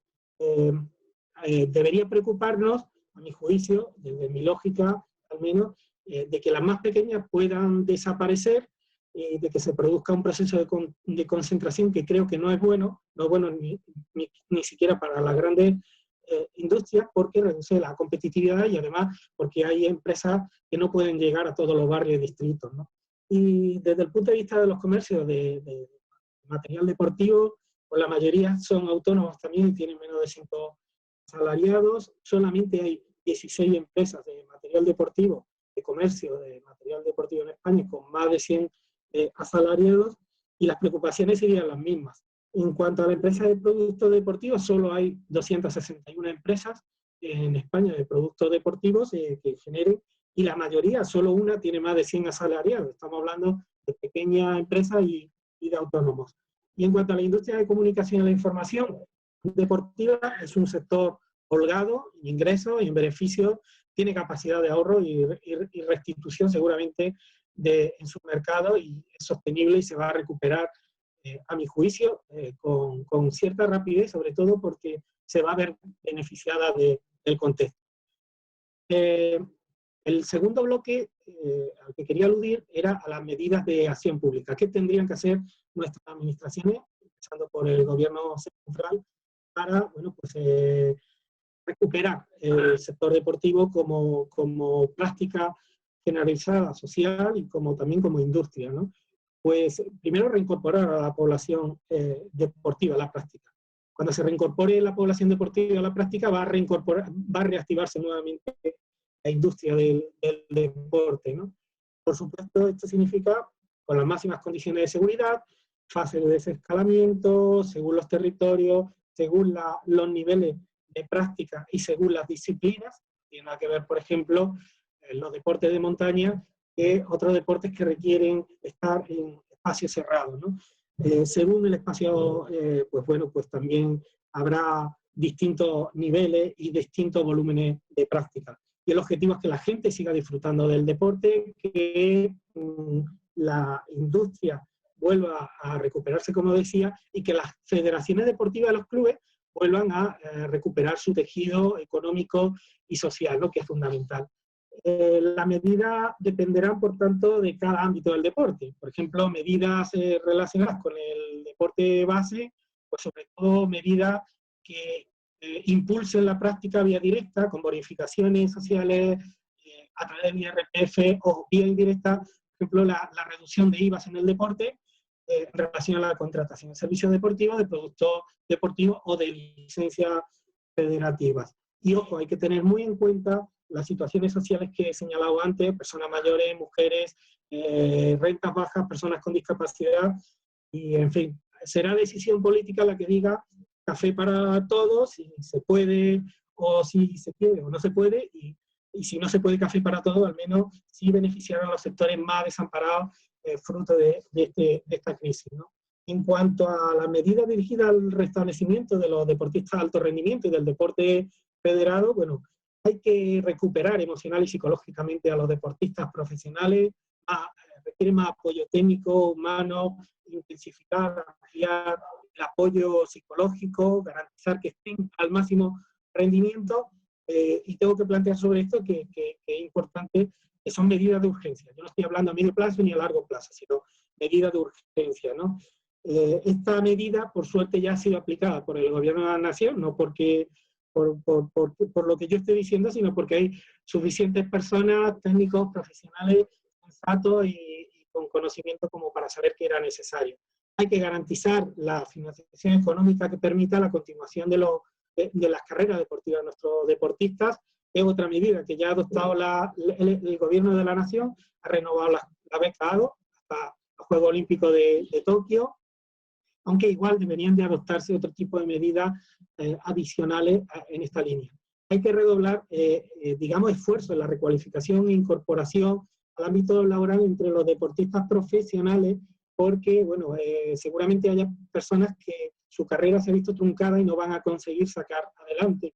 Debería preocuparnos, a mi juicio, desde mi lógica al menos, de que las más pequeñas puedan desaparecer, de que se produzca un proceso de concentración que creo que no es bueno ni siquiera para las grandes industrias, porque reduce la competitividad y además porque hay empresas que no pueden llegar a todos los barrios y distritos, ¿no? Y desde el punto de vista de los comercios de material deportivo, pues la mayoría son autónomos también y tienen menos de 5 asalariados. Solamente hay 16 empresas de material deportivo, de comercio de material deportivo en España con más de 100 asalariados, y las preocupaciones serían las mismas. En cuanto a la empresa de productos deportivos, solo hay 261 empresas en España de productos deportivos que generen, y la mayoría, solo una, tiene más de 100 asalariados. Estamos hablando de pequeñas empresas y de autónomos. Y en cuanto a la industria de comunicación y la información deportiva, es un sector holgado en ingresos y en beneficios, tiene capacidad de ahorro y restitución seguramente en su mercado, y es sostenible y se va a recuperar, a mi juicio, con cierta rapidez, sobre todo porque se va a ver beneficiada del contexto. El segundo bloque al que quería aludir era a las medidas de acción pública. ¿Qué tendrían que hacer nuestras administraciones, empezando por el gobierno central, para, bueno, pues, recuperar el sector deportivo como práctica generalizada, social, y también como industria, ¿no? Pues primero reincorporar a la población deportiva a la práctica. Cuando se reincorpore la población deportiva a la práctica, va a reactivarse nuevamente la industria del deporte, ¿no? Por supuesto, esto significa con las máximas condiciones de seguridad, fases de desescalamiento, según los territorios, según los niveles de práctica y según las disciplinas. Tiene nada que ver, por ejemplo, los deportes de montaña, que otros deportes que requieren estar en espacios cerrados, ¿no? Según el espacio, pues bueno, pues también habrá distintos niveles y distintos volúmenes de práctica. Y el objetivo es que la gente siga disfrutando del deporte, que la industria vuelva a recuperarse, como decía, y que las federaciones deportivas de los clubes vuelvan a recuperar su tejido económico y social, ¿no? Que es fundamental. Las medidas dependerán, por tanto, de cada ámbito del deporte. Por ejemplo, medidas relacionadas con el deporte base, pues sobre todo medidas que impulsen la práctica vía directa, con bonificaciones sociales a través del IRPF, o vía indirecta, por ejemplo, la reducción de IVAs en el deporte en relación a la contratación de servicios deportivos, de productos deportivos o de licencias federativas. Y ojo, hay que tener muy en cuenta las situaciones sociales que he señalado antes: personas mayores, mujeres, rentas bajas, personas con discapacidad, y en fin, será decisión política la que diga café para todos, si se puede o si se quiere o no se puede, y si no se puede café para todos, al menos sí beneficiar a los sectores más desamparados fruto de esta crisis, ¿no? En cuanto a las medidas dirigidas al restablecimiento de los deportistas de alto rendimiento y del deporte federado, bueno, hay que recuperar emocional y psicológicamente a los deportistas profesionales, requiere más apoyo técnico, humano, intensificar, ampliar el apoyo psicológico, garantizar que estén al máximo rendimiento, y tengo que plantear sobre esto que es importante, que son medidas de urgencia. Yo no estoy hablando a medio plazo ni a largo plazo, sino medidas de urgencia, ¿no? Esta medida, por suerte, ya ha sido aplicada por el Gobierno de la Nación, no porque por lo que yo estoy diciendo, sino porque hay suficientes personas, técnicos, profesionales, sensatos y con conocimiento como para saber que era necesario. Hay que garantizar la financiación económica que permita la continuación de las carreras deportivas de nuestros deportistas. Es otra medida que ya ha adoptado el Gobierno de la Nación, ha renovado la beca ADO hasta los Juegos Olímpicos de Tokio. aunque igual deberían de adoptarse otro tipo de medidas adicionales en esta línea. Hay que redoblar, digamos, esfuerzo en la recualificación e incorporación al ámbito laboral entre los deportistas profesionales, porque, bueno, seguramente haya personas que su carrera se ha visto truncada y no van a conseguir sacar adelante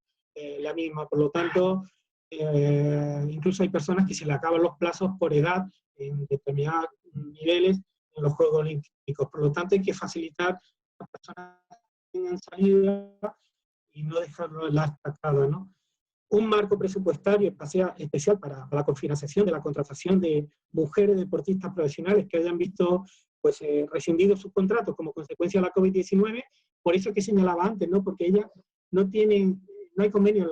la misma. Por lo tanto, incluso hay personas que se le acaban los plazos por edad en determinados niveles en los Juegos Olímpicos. Por lo tanto, hay que facilitar a las personas que tengan salida y no dejarlo en la estacada, ¿no? Un marco presupuestario especial para la cofinanciación de la contratación de mujeres deportistas profesionales que hayan visto pues, rescindido sus contratos como consecuencia de la COVID-19, por eso que señalaba antes, ¿no? Porque ellas no hay convenios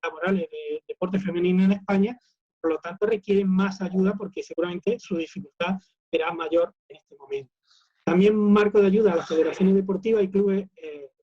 laborales de deporte femenino en España, por lo tanto requieren más ayuda porque seguramente su dificultad será mayor en este momento. También un marco de ayuda a las federaciones deportivas y clubes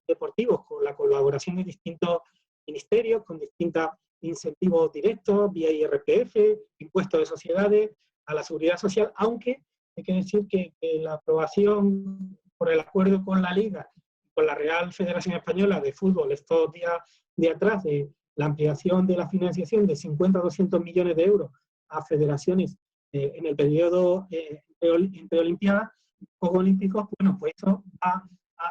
deportivos con la colaboración de distintos ministerios, con distintos incentivos directos, vía IRPF, impuestos de sociedades, a la seguridad social, aunque hay que decir que la aprobación por el acuerdo con la Liga, con la Real Federación Española de Fútbol estos días de atrás, de la ampliación de la financiación de 50 a 200 millones de euros a federaciones en el periodo entre Olimpiadas, Juegos Olímpicos, bueno, pues eso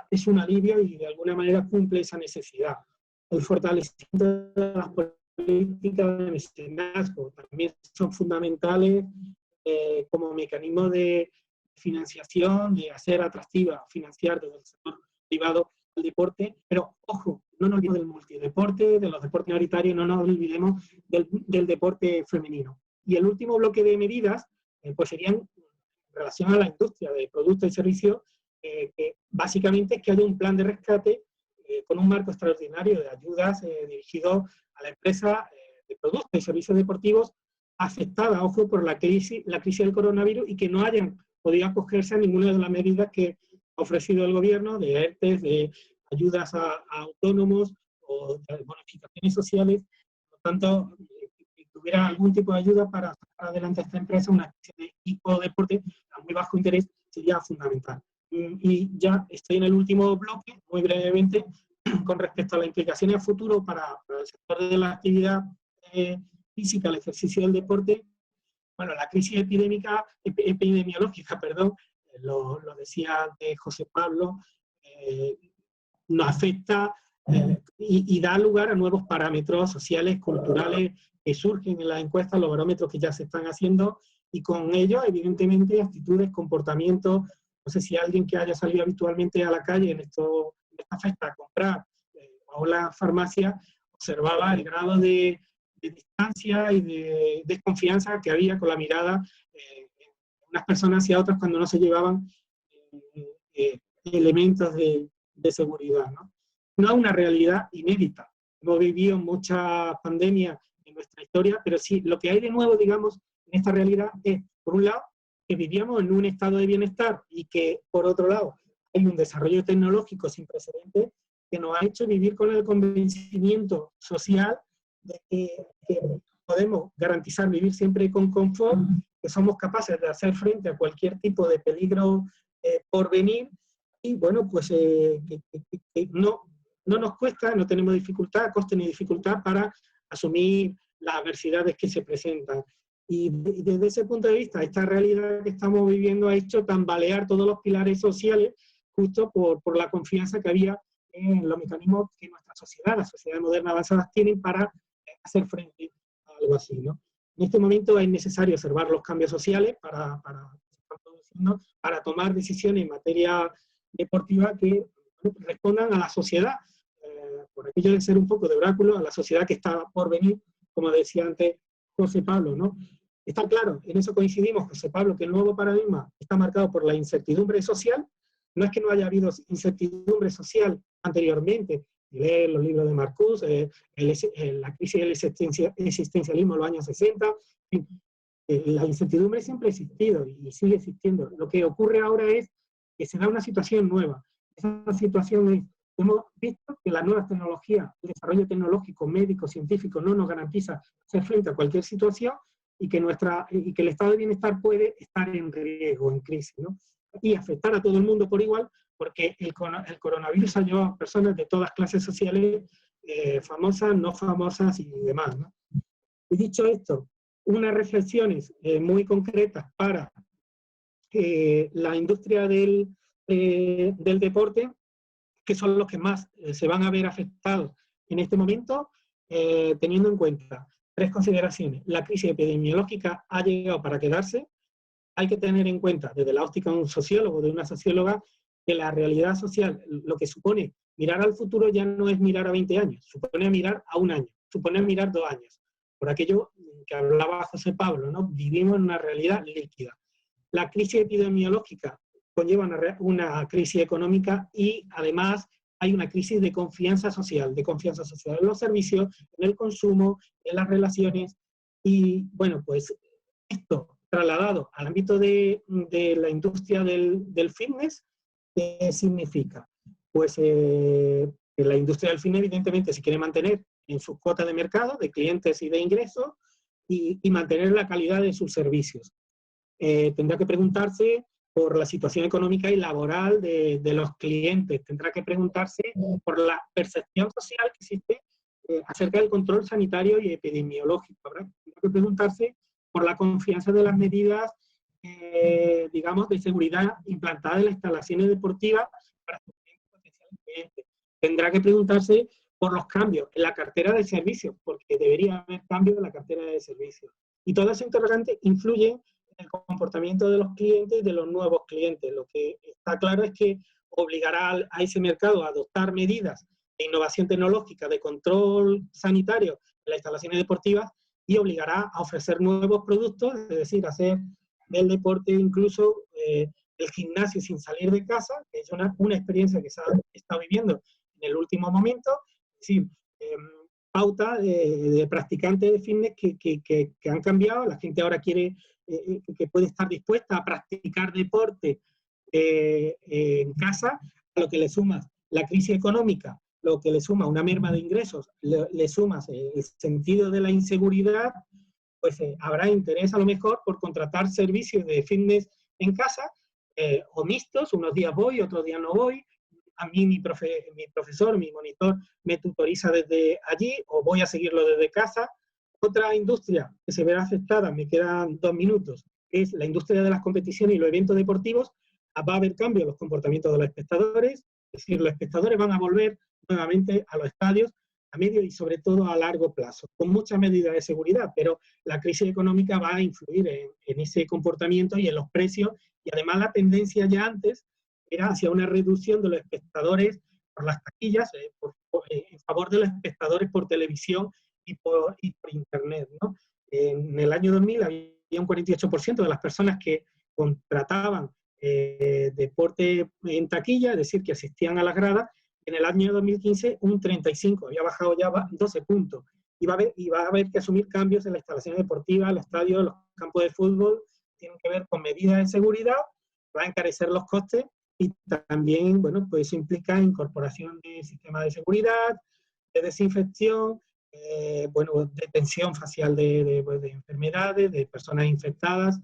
es un alivio y de alguna manera cumple esa necesidad. El fortalecimiento de las políticas de mecenazgo también son fundamentales como mecanismo de financiación, de hacer atractiva, financiar desde el sector privado el deporte, pero ojo, no nos olvidemos del multideporte, de los deportes minoritarios, no nos olvidemos del deporte femenino. Y el último bloque de medidas pues serían en relación a la industria de productos y servicios, que básicamente es que haya un plan de rescate con un marco extraordinario de ayudas dirigido a la empresa de productos y servicios deportivos afectada, ojo, por la crisis del coronavirus y que no hayan podido acogerse a ninguna de las medidas que ha ofrecido el gobierno, de ERTES, de ayudas a autónomos o de bonificaciones sociales. Por lo tanto, si tuviera algún tipo de ayuda para sacar adelante a esta empresa, una especie de equipo de deporte a muy bajo interés sería fundamental. Y ya estoy en el último bloque, muy brevemente, con respecto a las implicaciones a futuro para el sector de la actividad física, el ejercicio del deporte. Bueno, la crisis epidemiológica, lo decía antes José Pablo, nos afecta y da lugar a nuevos parámetros sociales, culturales, que surgen en las encuestas, los barómetros que ya se están haciendo, y con ello, evidentemente, actitudes, comportamientos. No sé si alguien que haya salido habitualmente a la calle en esta fecha a comprar o la farmacia observaba el grado de distancia y de desconfianza que había con la mirada unas personas hacia otras cuando no se llevaban elementos de seguridad, ¿no? No es una realidad inédita. Hemos vivido muchas pandemias en nuestra historia, pero sí, lo que hay de nuevo, digamos, en esta realidad es, por un lado, que vivíamos en un estado de bienestar y que, por otro lado, hay un desarrollo tecnológico sin precedentes que nos ha hecho vivir con el convencimiento social de que podemos garantizar vivir siempre con confort, que somos capaces de hacer frente a cualquier tipo de peligro por venir, y bueno, pues que no nos cuesta, no tenemos dificultad, coste ni dificultad para asumir las adversidades que se presentan. Y desde ese punto de vista, esta realidad que estamos viviendo ha hecho tambalear todos los pilares sociales, justo por la confianza que había en los mecanismos que nuestra sociedad, las sociedades modernas avanzadas, tienen para hacer frente a algo así, ¿no? En este momento es necesario observar los cambios sociales para tomar decisiones en materia deportiva que respondan a la sociedad, por aquello de ser un poco de oráculo, a la sociedad que está por venir, como decía antes José Pablo, ¿no? Está claro, en eso coincidimos, José Pablo, que el nuevo paradigma está marcado por la incertidumbre social. No es que no haya habido incertidumbre social anteriormente, leer los libros de Marcuse, la crisis del existencialismo en los años 60, en fin, la incertidumbre siempre ha existido y sigue existiendo. Lo que ocurre ahora es que se da una situación nueva. Esa situación es, hemos visto que las nuevas tecnologías, el desarrollo tecnológico, médico, científico, no nos garantiza hacer frente a cualquier situación y que el estado de bienestar puede estar en riesgo, en crisis, ¿no? Y afectar a todo el mundo por igual, porque el coronavirus ha llevado a personas de todas clases sociales, famosas, no famosas y demás, ¿no? Y dicho esto, unas reflexiones muy concretas para la industria del deporte, que son los que más se van a ver afectados en este momento, teniendo en cuenta 3 consideraciones. La crisis epidemiológica ha llegado para quedarse. Hay que tener en cuenta, desde la óptica de un sociólogo, de una socióloga, que la realidad social, lo que supone mirar al futuro ya no es mirar a 20 años, supone mirar a 1 año, supone mirar 2 años. Por aquello que hablaba José Pablo, ¿no? Vivimos en una realidad líquida. La crisis epidemiológica conlleva una crisis económica y además hay una crisis de confianza social en los servicios, en el consumo, en las relaciones. Y bueno, pues esto trasladado al ámbito de la industria del fitness, ¿qué significa? Pues que la industria del fitness evidentemente se quiere mantener en sus cuotas de mercado, de clientes y de ingresos, y mantener la calidad de sus servicios. Tendrá que preguntarse por la situación económica y laboral de los clientes, tendrá que preguntarse por la percepción social que existe acerca del control sanitario y epidemiológico, ¿verdad? Tendrá que preguntarse por la confianza de las medidas, digamos, de seguridad implantadas en las instalaciones deportivas para sus potenciales clientes. Tendrá que preguntarse por los cambios en la cartera de servicios, porque debería haber cambios en la cartera de servicios. Y todas esas interrogantes influyen en el comportamiento de los clientes y de los nuevos clientes. Lo que está claro es que obligará a ese mercado a adoptar medidas de innovación tecnológica, de control sanitario en las instalaciones deportivas, y obligará a ofrecer nuevos productos, es decir, hacer del deporte incluso el gimnasio sin salir de casa, que es una experiencia que se ha estado viviendo en el último momento, es decir, pauta de practicantes de fitness que han cambiado. La gente ahora quiere, que puede estar dispuesta a practicar deporte en casa, a lo que le sumas la crisis económica, lo que le suma una merma de ingresos, le sumas el sentido de la inseguridad, pues habrá interés a lo mejor por contratar servicios de fitness en casa, o mixtos, unos días voy, otros días no voy. A mí mi profesor, mi monitor me tutoriza desde allí, o voy a seguirlo desde casa. Otra industria que se verá afectada, me quedan 2 minutos, es la industria de las competiciones y los eventos deportivos. Va a haber cambio en los comportamientos de los espectadores, es decir, los espectadores van a volver nuevamente a los estadios a medio y sobre todo a largo plazo, con muchas medidas de seguridad, pero la crisis económica va a influir en ese comportamiento y en los precios, y además la tendencia ya antes era hacia una reducción de los espectadores por las taquillas, en favor de los espectadores por televisión y por internet, ¿no? En el año 2000 había un 48% de las personas que contrataban deporte en taquilla, es decir, que asistían a las gradas. En el año 2015 un 35%, había bajado ya 12 puntos. Y va a haber que asumir cambios en las instalaciones deportivas, los estadios, los campos de fútbol, tienen que ver con medidas de seguridad, va a encarecer los costes, y también, bueno, pues eso implica incorporación de sistemas de seguridad, de desinfección, bueno, detención facial de enfermedades, de personas infectadas,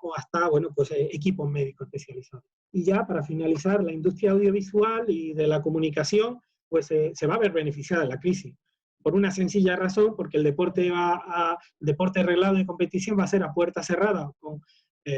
o hasta, bueno, pues equipos médicos especializados. Y ya para finalizar, la industria audiovisual y de la comunicación, pues se va a ver beneficiada en la crisis. Por una sencilla razón, porque el deporte reglado de competición va a ser a puerta cerrada, con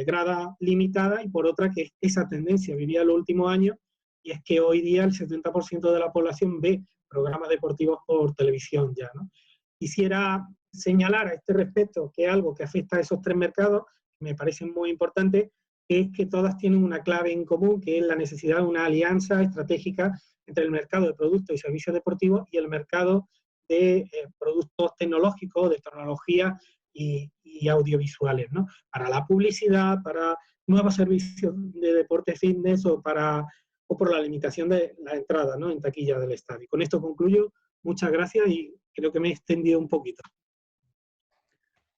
grada limitada, y por otra que esa tendencia vivía los últimos años, y es que hoy día el 70% de la población ve programas deportivos por televisión ya, ¿no? Quisiera señalar a este respecto que algo que afecta a esos 3 mercados, me parece muy importante, es que todas tienen una clave en común, que es la necesidad de una alianza estratégica entre el mercado de productos y servicios deportivos y el mercado de productos tecnológicos, de tecnología y audiovisuales, ¿no? Para la publicidad, para nuevos servicios de deporte fitness, o por la limitación de la entrada, ¿no?, en taquilla del estadio. Con esto concluyo. Muchas gracias, y creo que me he extendido un poquito.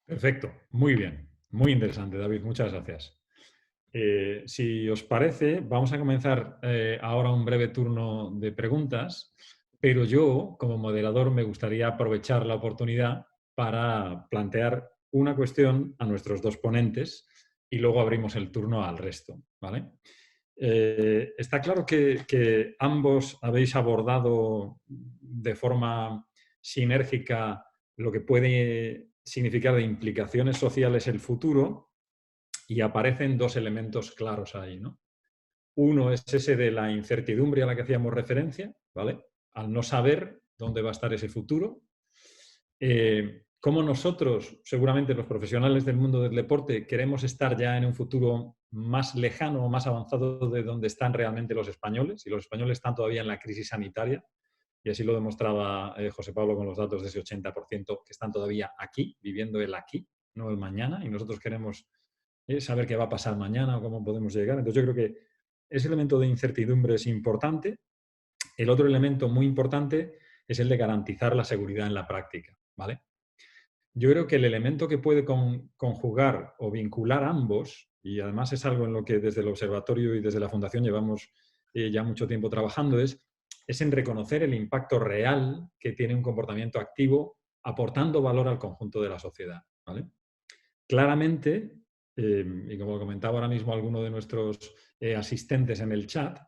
Perfecto, muy bien, muy interesante, David, muchas gracias. Si os parece, vamos a comenzar ahora un breve turno de preguntas, pero yo, como moderador, me gustaría aprovechar la oportunidad para plantear una cuestión a nuestros 2 ponentes y luego abrimos el turno al resto, ¿vale? Está claro que ambos habéis abordado de forma sinérgica lo que puede significar de implicaciones sociales el futuro, y aparecen dos elementos claros ahí, ¿no? Uno es ese de la incertidumbre a la que hacíamos referencia, ¿vale? Al no saber dónde va a estar ese futuro. Cómo nosotros, seguramente los profesionales del mundo del deporte, queremos estar ya en un futuro más lejano o más avanzado de donde están realmente los españoles, y los españoles están todavía en la crisis sanitaria, y así lo demostraba José Pablo con los datos de ese 80% que están todavía aquí, viviendo el aquí, no el mañana, y nosotros queremos saber qué va a pasar mañana o cómo podemos llegar. Entonces yo creo que ese elemento de incertidumbre es importante. El otro elemento muy importante es el de garantizar la seguridad en la práctica, ¿vale? Yo creo que el elemento que puede conjugar o vincular ambos, y además es algo en lo que desde el observatorio y desde la Fundación llevamos ya mucho tiempo trabajando, es en reconocer el impacto real que tiene un comportamiento activo aportando valor al conjunto de la sociedad, ¿vale? Claramente, y como comentaba ahora mismo alguno de nuestros asistentes en el chat,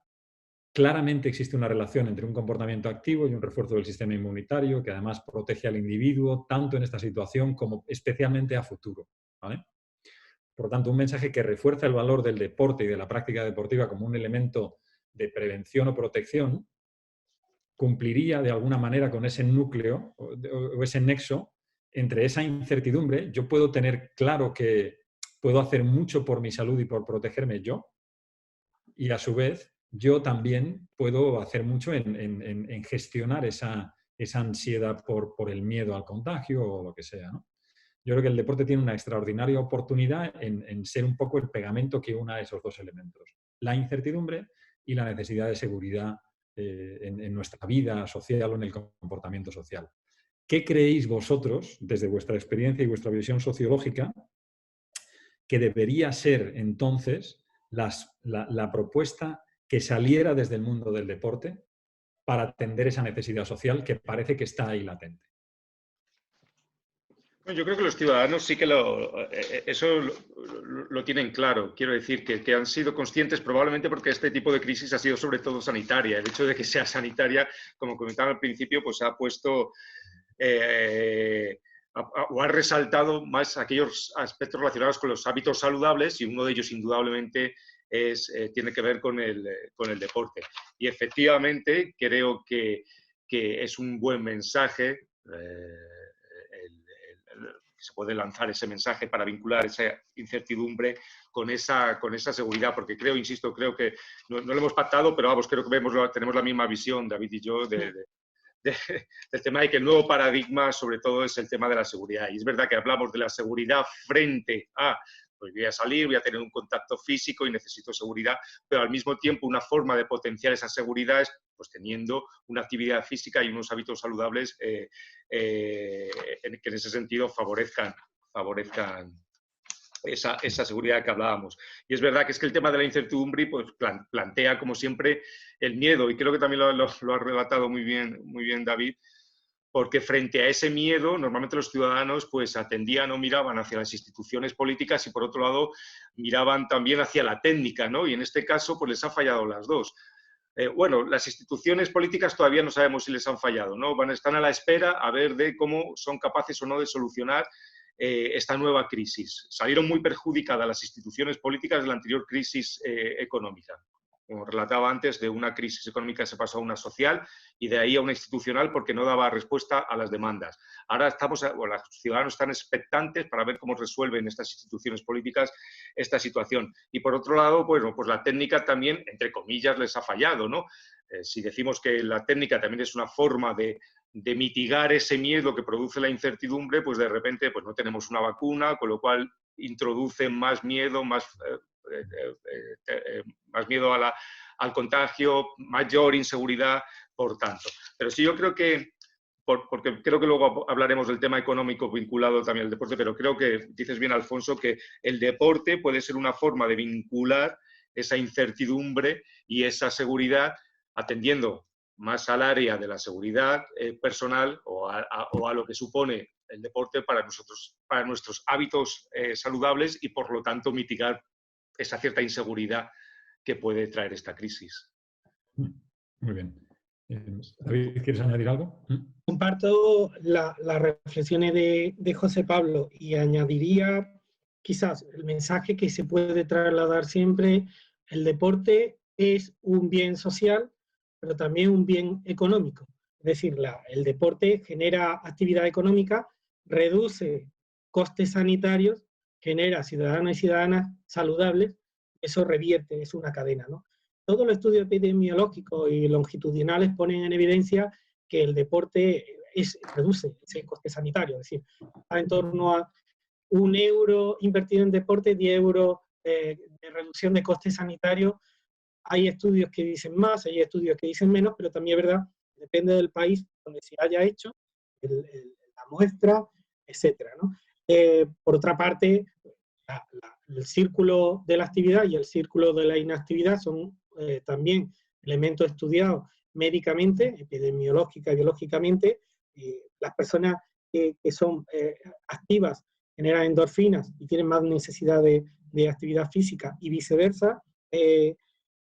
claramente existe una relación entre un comportamiento activo y un refuerzo del sistema inmunitario que además protege al individuo tanto en esta situación como especialmente a futuro, ¿vale? Por lo tanto, un mensaje que refuerza el valor del deporte y de la práctica deportiva como un elemento de prevención o protección cumpliría de alguna manera con ese núcleo o ese nexo entre esa incertidumbre. Yo puedo tener claro que puedo hacer mucho por mi salud y por protegerme yo, y a su vez yo también puedo hacer mucho en gestionar esa ansiedad por el miedo al contagio o lo que sea, ¿no? Yo creo que el deporte tiene una extraordinaria oportunidad en ser un poco el pegamento que una esos dos elementos: la incertidumbre y la necesidad de seguridad en nuestra vida social o en el comportamiento social. ¿Qué creéis vosotros, desde vuestra experiencia y vuestra visión sociológica, que debería ser entonces la propuesta que saliera desde el mundo del deporte para atender esa necesidad social que parece que está ahí latente? Yo creo que los ciudadanos sí que eso lo tienen claro. Quiero decir que han sido conscientes, probablemente porque este tipo de crisis ha sido sobre todo sanitaria. El hecho de que sea sanitaria, como comentaba al principio, pues ha puesto o ha resaltado más aquellos aspectos relacionados con los hábitos saludables, y uno de ellos indudablemente tiene que ver con el deporte. Y efectivamente creo que es un buen mensaje. Se puede lanzar ese mensaje para vincular esa incertidumbre con esa seguridad, porque insisto, creo que no lo hemos pactado, pero vamos, creo que tenemos la misma visión, David y yo, del tema de que el nuevo paradigma sobre todo es el tema de la seguridad. Y es verdad que hablamos de la seguridad frente a, pues voy a salir, voy a tener un contacto físico y necesito seguridad, pero al mismo tiempo una forma de potenciar esa seguridad es pues teniendo una actividad física y unos hábitos saludables que en ese sentido favorezcan esa seguridad que hablábamos. Y es verdad que el tema de la incertidumbre pues, plantea, como siempre, el miedo, y creo que también lo ha relatado muy bien David, porque frente a ese miedo, normalmente los ciudadanos pues atendían o miraban hacia las instituciones políticas y, por otro lado, miraban también hacia la técnica, ¿no? Y en este caso pues les ha fallado las dos. Bueno, las instituciones políticas todavía no sabemos si les han fallado, ¿no? Están a la espera a ver de cómo son capaces o no de solucionar esta nueva crisis. Salieron muy perjudicadas las instituciones políticas de la anterior crisis económica. Como relataba antes, de una crisis económica se pasó a una social y de ahí a una institucional porque no daba respuesta a las demandas. Ahora los ciudadanos están expectantes para ver cómo resuelven estas instituciones políticas esta situación. Y por otro lado, bueno, pues la técnica también, entre comillas, les ha fallado, ¿no? Si decimos que la técnica también es una forma de mitigar ese miedo que produce la incertidumbre, pues de repente pues no tenemos una vacuna, con lo cual introduce más miedo, más miedo al contagio, mayor inseguridad, por tanto. Pero sí, yo creo que, porque creo que luego hablaremos del tema económico vinculado también al deporte, pero creo que dices bien, Alfonso, que el deporte puede ser una forma de vincular esa incertidumbre y esa seguridad atendiendo más al área de la seguridad personal o a lo que supone el deporte para nuestros hábitos saludables y, por lo tanto, mitigar esa cierta inseguridad que puede traer esta crisis. Muy bien. David, ¿quieres añadir algo? Comparto las reflexiones de José Pablo y añadiría quizás el mensaje que se puede trasladar siempre: el deporte es un bien social, pero también un bien económico. Es decir, el deporte genera actividad económica, reduce costes sanitarios, genera ciudadanos y ciudadanas saludables, eso revierte, es una cadena, ¿no? Todos los estudios epidemiológicos y longitudinales ponen en evidencia que el deporte reduce ese coste sanitario, es decir, está en torno a €1 invertido en deporte, 10 euros de reducción de costes sanitarios. Hay estudios que dicen más, hay estudios que dicen menos, pero también es verdad, depende del país donde se haya hecho, la muestra, etcétera, ¿no? Por otra parte, el círculo de la actividad y el círculo de la inactividad son también elementos estudiados médicamente, epidemiológica y biológicamente. Las personas que son activas generan endorfinas y tienen más necesidad de actividad física y viceversa.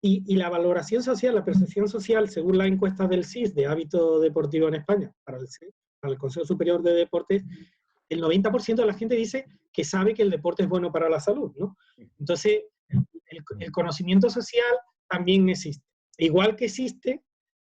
Y la valoración social, la percepción social, según la encuesta del CIS de hábito deportivo en España, para el Consejo Superior de Deportes, el 90% de la gente dice que sabe que el deporte es bueno para la salud, ¿no? Entonces, el conocimiento social también existe. Igual que existe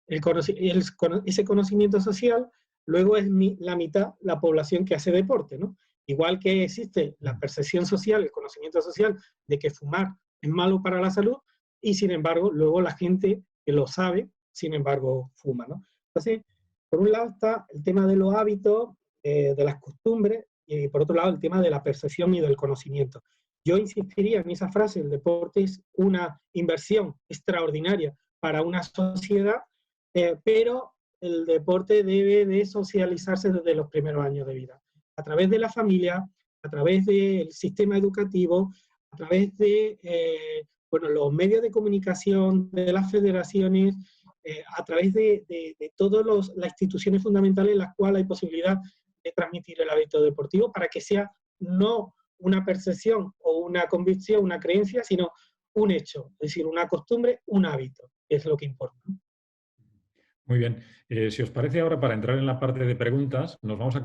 ese conocimiento social, luego es la mitad la población que hace deporte, ¿no? Igual que existe la percepción social, el conocimiento social de que fumar es malo para la salud, y sin embargo, luego la gente que lo sabe, sin embargo, fuma, ¿no? Entonces, por un lado está el tema de los hábitos, de las costumbres, y por otro lado el tema de la percepción y del conocimiento. Yo insistiría en esa frase: el deporte es una inversión extraordinaria para una sociedad, pero el deporte debe de socializarse desde los primeros años de vida, a través de la familia, a través del sistema educativo, a través de los medios de comunicación, de las federaciones, a través de todas las instituciones fundamentales en las cuales hay posibilidad de transmitir el hábito deportivo, para que sea no una percepción o una convicción, una creencia, sino un hecho, es decir, una costumbre, un hábito, que es lo que importa. Muy bien. Si os parece, ahora, para entrar en la parte de preguntas, nos vamos a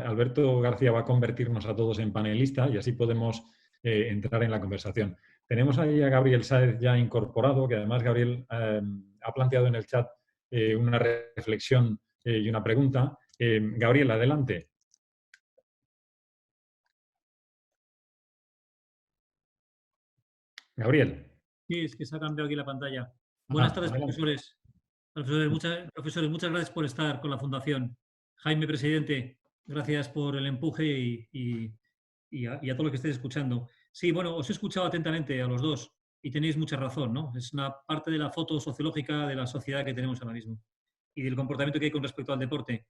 Alberto García va a convertirnos a todos en panelistas y así podemos entrar en la conversación. Tenemos ahí a Gabriel Sáez ya incorporado, que además Gabriel ha planteado en el chat una reflexión y una pregunta. Gabriel, adelante. Gabriel. Sí, es que se ha cambiado aquí la pantalla. Buenas tardes, profesores. Profesores, muchas gracias por estar con la Fundación. Jaime, presidente, gracias por el empuje y a todos los que estéis escuchando. Sí, bueno, os he escuchado atentamente a los dos y tenéis mucha razón, ¿no? Es una parte de la foto sociológica de la sociedad que tenemos ahora mismo y del comportamiento que hay con respecto al deporte.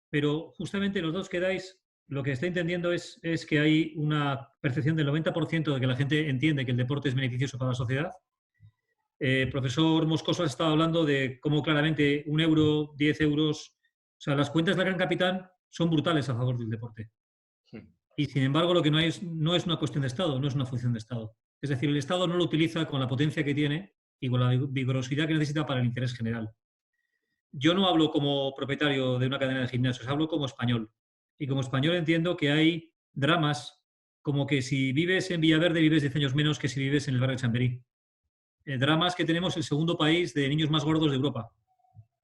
Pero justamente los dos que dais, lo que está entendiendo es que hay una percepción del 90% de que la gente entiende que el deporte es beneficioso para la sociedad. Profesor Moscoso ha estado hablando de cómo claramente €1, 10 euros, o sea, las cuentas de la Gran Capitán son brutales a favor del deporte. Sí. Y sin embargo, lo que no es una cuestión de Estado, no es una función de Estado. Es decir, el Estado no lo utiliza con la potencia que tiene y con la vigorosidad que necesita para el interés general. Yo no hablo como propietario de una cadena de gimnasios, hablo como español. Y como español entiendo que hay dramas como que si vives en Villaverde vives 10 años menos que si vives en el barrio de Chamberí. Dramas que tenemos el segundo país de niños más gordos de Europa.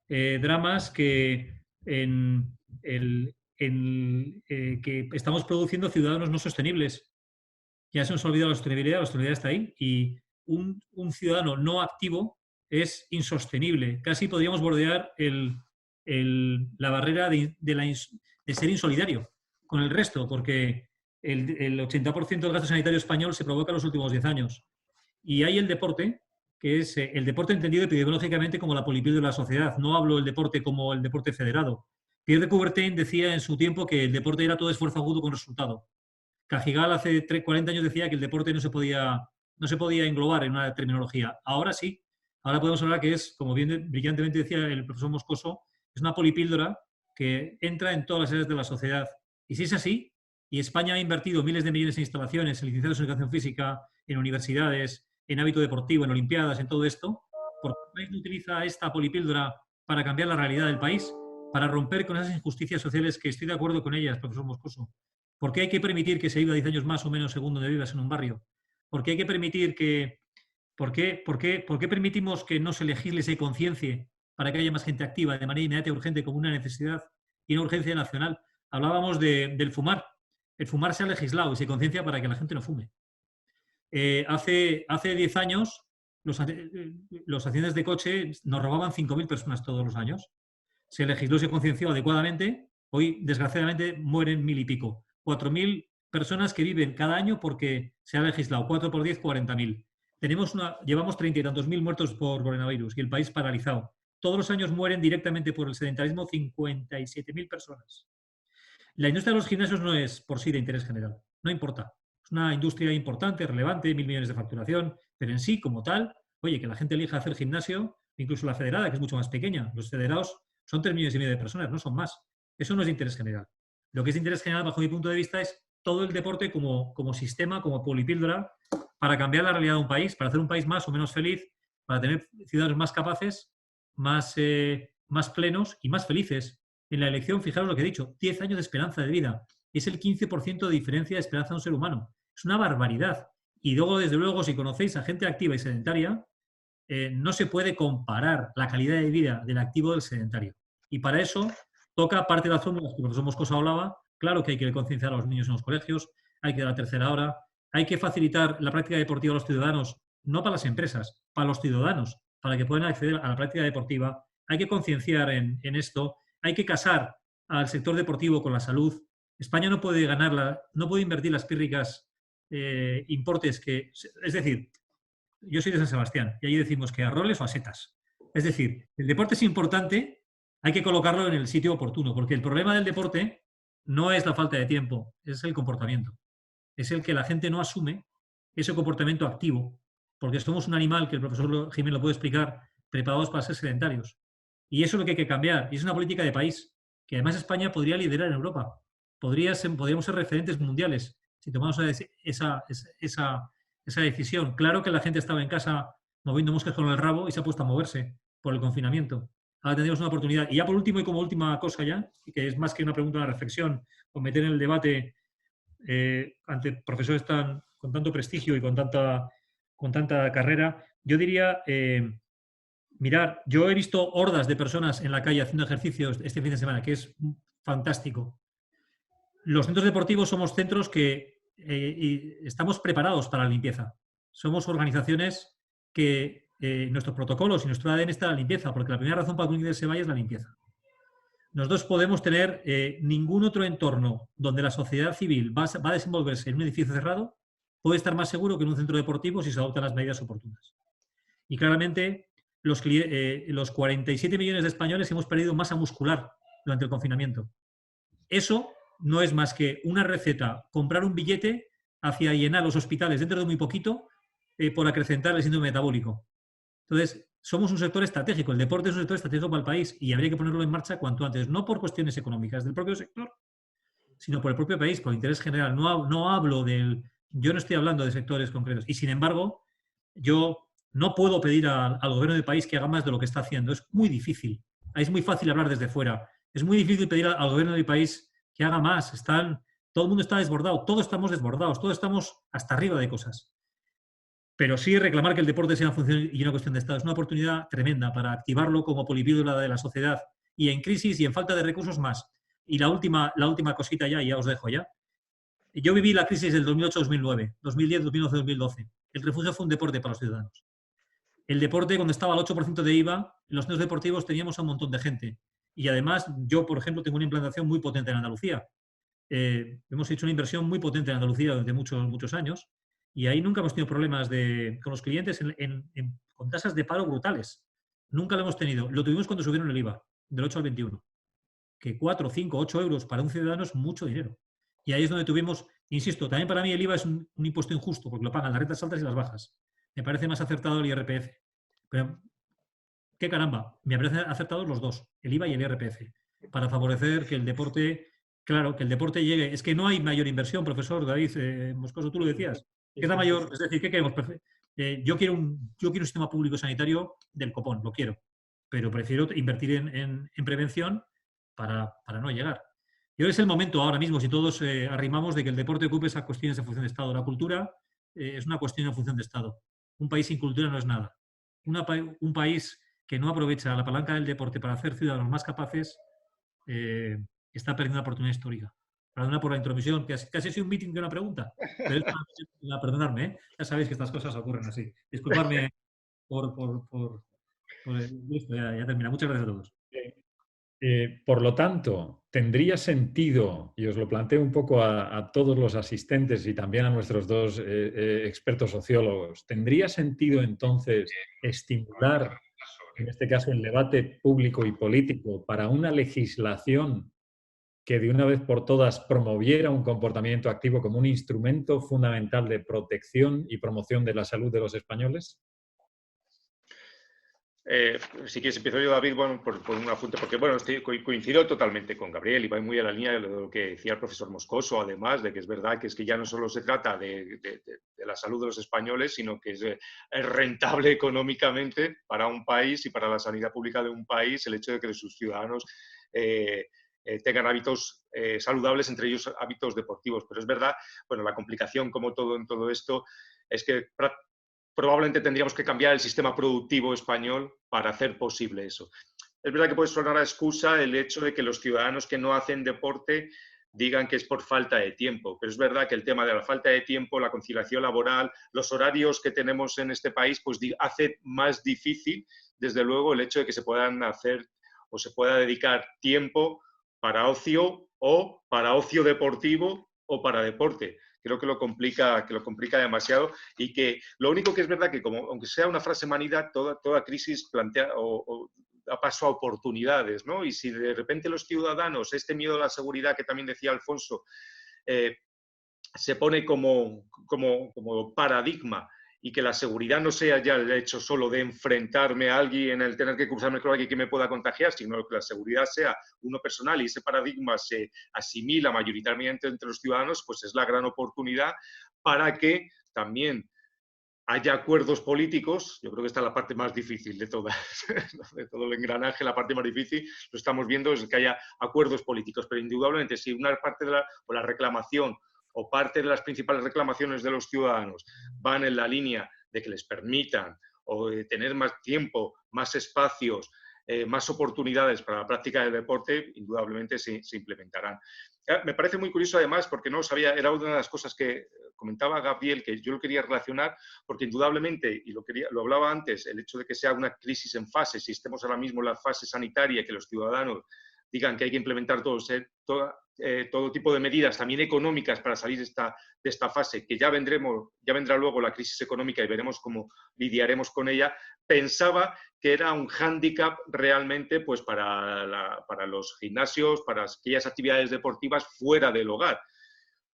Dramas que, que estamos produciendo ciudadanos no sostenibles. Ya se nos ha olvidado la sostenibilidad está ahí. Y un ciudadano no activo es insostenible. Casi podríamos bordear la barrera de ser insolidario con el resto, porque el 80% del gasto sanitario español se provoca en los últimos 10 años. Y hay el deporte, que es el deporte entendido epidemiológicamente como la polipillo de la sociedad. No hablo del deporte como el deporte federado. Pierre de Coubertin decía en su tiempo que el deporte era todo esfuerzo agudo con resultado. Cajigal hace 40 años decía que el deporte no se podía englobar en una terminología. Ahora sí. Ahora podemos hablar que es, como bien brillantemente decía el profesor Moscoso, es una polipíldora que entra en todas las áreas de la sociedad. Y si es así, y España ha invertido miles de millones en instalaciones, en licenciados en educación física, en universidades, en hábito deportivo, en olimpiadas, en todo esto, ¿por qué el país no utiliza esta polipíldora para cambiar la realidad del país, para romper con esas injusticias sociales que estoy de acuerdo con ellas, profesor Moscoso? ¿Por qué hay que permitir que se viva 10 años más o menos según donde vivas en un barrio? ¿Por qué hay que permitir que... ¿Por qué permitimos que no se legisle y se conciencie para que haya más gente activa de manera inmediata y urgente como una necesidad y una urgencia nacional? Hablábamos del fumar. El fumar se ha legislado y se conciencia para que la gente no fume. Hace 10 años los accidentes de coche nos robaban 5.000 personas todos los años. Se legisló y se concienció adecuadamente. Hoy, desgraciadamente, mueren 1.000 y pico. 4.000 personas que viven cada año porque se ha legislado. 4 por 10, 40.000. Llevamos 30 y tantos mil muertos por coronavirus y el país paralizado. Todos los años mueren directamente por el sedentarismo 57.000 personas. La industria de los gimnasios no es por sí de interés general. No importa. Es una industria importante, relevante, 1.000 millones de facturación, pero en sí, como tal, oye, que la gente elija hacer gimnasio, incluso la federada, que es mucho más pequeña. Los federados son 3,5 millones de personas, no son más. Eso no es de interés general. Lo que es de interés general, bajo mi punto de vista, es todo el deporte como sistema, como polipíldora, para cambiar la realidad de un país, para hacer un país más o menos feliz, para tener ciudadanos más capaces, más plenos y más felices. En la elección, fijaros lo que he dicho, 10 años de esperanza de vida. Es el 15% de diferencia de esperanza de un ser humano. Es una barbaridad. Y luego, desde luego, si conocéis a gente activa y sedentaria, no se puede comparar la calidad de vida del activo del sedentario. Y para eso toca parte de las fórmulas que el profesor Moscoso hablaba. Claro que hay que concienciar a los niños en los colegios, hay que dar la tercera hora, hay que facilitar la práctica deportiva a los ciudadanos, no para las empresas, para los ciudadanos, para que puedan acceder a la práctica deportiva. Hay que concienciar en esto, hay que casar al sector deportivo con la salud. España no puede no puede invertir las pírricas importes que... Es decir, yo soy de San Sebastián y allí decimos que a roles o a setas. Es decir, el deporte es importante, hay que colocarlo en el sitio oportuno, porque el problema del deporte no es la falta de tiempo, es el comportamiento. Es el que la gente no asume ese comportamiento activo, porque somos un animal, que el profesor Jiménez lo puede explicar, preparados para ser sedentarios. Y eso es lo que hay que cambiar. Y es una política de país, que además España podría liderar en Europa. Podríamos ser referentes mundiales si tomamos esa decisión. Claro que la gente estaba en casa moviendo moscas con el rabo y se ha puesto a moverse por el confinamiento. Ahora tendríamos una oportunidad. Y ya por último y como última cosa ya, que es más que una pregunta, una reflexión, o meter en el debate ante profesores con tanto prestigio y con tanta carrera, yo diría, mirar, yo he visto hordas de personas en la calle haciendo ejercicios este fin de semana, que es fantástico. Los centros deportivos somos centros que estamos preparados para la limpieza. Somos organizaciones que nuestros protocolos y nuestro ADN está en la limpieza, porque la primera razón para que un líder se vaya es la limpieza. Nosotros podemos tener ningún otro entorno donde la sociedad civil va a desenvolverse en un edificio cerrado, puede estar más seguro que en un centro deportivo si se adoptan las medidas oportunas. Y claramente los 47 millones de españoles hemos perdido masa muscular durante el confinamiento. Eso no es más que una receta, comprar un billete hacia llenar los hospitales dentro de muy poquito por acrecentar el síndrome metabólico. Entonces, somos un sector estratégico, el deporte es un sector estratégico para el país y habría que ponerlo en marcha cuanto antes, no por cuestiones económicas del propio sector, sino por el propio país, por interés general. No hablo yo no estoy hablando de sectores concretos y, sin embargo, yo no puedo pedir al gobierno del país que haga más de lo que está haciendo. Es muy difícil. Es muy fácil hablar desde fuera. Es muy difícil pedir al gobierno del país que haga más. Todo el mundo está desbordado, todos estamos desbordados, todos estamos hasta arriba de cosas. Pero sí reclamar que el deporte sea una función y una cuestión de Estado es una oportunidad tremenda para activarlo como polipíldora de la sociedad y en crisis y en falta de recursos más. Y la última cosita ya os dejo ya. Yo viví la crisis del 2008-2009, 2010, 2011, 2012. El refugio fue un deporte para los ciudadanos. El deporte, cuando estaba al 8% de IVA, en los centros deportivos teníamos a un montón de gente. Y además, yo, por ejemplo, tengo una implantación muy potente en Andalucía. Hemos hecho una inversión muy potente en Andalucía durante muchos años. Y ahí nunca hemos tenido problemas con los clientes con tasas de paro brutales. Nunca lo hemos tenido. Lo tuvimos cuando subieron el IVA, del 8 al 21. Que 4, 5, 8 euros para un ciudadano es mucho dinero. Y ahí es donde tuvimos, insisto, también para mí el IVA es un impuesto injusto, porque lo pagan las rentas altas y las bajas. Me parece más acertado el IRPF. Pero, qué caramba, me parecen acertados los dos, el IVA y el IRPF, para favorecer que el deporte, claro, que el deporte llegue. Es que no hay mayor inversión, profesor David Moscoso, tú lo decías. ¿Qué es la mayor? Es decir, ¿qué queremos? yo quiero un sistema público sanitario del copón, lo quiero, pero prefiero invertir en prevención para no llegar. Y ahora es el momento, ahora mismo, si todos arrimamos, de que el deporte ocupe esas cuestiones en función de Estado. La cultura es una cuestión en función de Estado. Un país sin cultura no es nada. Un país que no aprovecha la palanca del deporte para hacer ciudadanos más capaces está perdiendo una oportunidad histórica. Perdona por la intromisión, que casi ha sido un meeting de una pregunta. Pero perdonadme, ¿eh? Ya sabéis que estas cosas ocurren así. Disculpadme por listo, ya termina. Muchas gracias a todos. Por lo tanto, tendría sentido, y os lo planteo un poco a todos los asistentes y también a nuestros dos expertos sociólogos, ¿tendría sentido entonces estimular, en este caso, el debate público y político para una legislación que de una vez por todas promoviera un comportamiento activo como un instrumento fundamental de protección y promoción de la salud de los españoles? Si quieres, empiezo yo, David, bueno, por un apunte, porque bueno, coincido totalmente con Gabriel y va muy a la línea de lo que decía el profesor Moscoso, además de que es verdad que ya no solo se trata de la salud de los españoles, sino que es rentable económicamente para un país y para la sanidad pública de un país el hecho de que sus ciudadanos tengan hábitos saludables, entre ellos hábitos deportivos. Pero es verdad, bueno, la complicación como todo en todo esto es que probablemente tendríamos que cambiar el sistema productivo español para hacer posible eso. Es verdad que puede sonar a excusa el hecho de que los ciudadanos que no hacen deporte digan que es por falta de tiempo, pero es verdad que el tema de la falta de tiempo, la conciliación laboral, los horarios que tenemos en este país, pues hace más difícil, desde luego, el hecho de que se puedan hacer o se pueda dedicar tiempo para ocio o para ocio deportivo o para deporte. Creo que lo complica demasiado y que lo único que es verdad que, como, aunque sea una frase manida, toda crisis plantea o da paso a oportunidades, ¿no? Y si de repente los ciudadanos, este miedo a la seguridad que también decía Alfonso, se pone como paradigma y que la seguridad no sea ya el hecho solo de enfrentarme a alguien, el tener que cruzarme con alguien que me pueda contagiar, sino que la seguridad sea uno personal y ese paradigma se asimila mayoritariamente entre los ciudadanos, pues es la gran oportunidad para que también haya acuerdos políticos. Yo creo que esta es la parte más difícil de todas, de todo el engranaje, la parte más difícil, lo estamos viendo, es que haya acuerdos políticos, pero indudablemente si una parte de la reclamación o parte de las principales reclamaciones de los ciudadanos van en la línea de que les permitan o de tener más tiempo, más espacios, más oportunidades para la práctica del deporte, indudablemente se implementarán. Me parece muy curioso además, porque no sabía, era una de las cosas que comentaba Gabriel, que yo lo quería relacionar, porque indudablemente, y lo hablaba antes, el hecho de que sea una crisis en fase, si estemos ahora mismo en la fase sanitaria, que los ciudadanos digan que hay que implementar todo tipo de medidas, también económicas, para salir de esta fase, que ya vendrá luego la crisis económica y veremos cómo lidiaremos con ella, pensaba que era un hándicap realmente pues, para los gimnasios, para aquellas actividades deportivas fuera del hogar.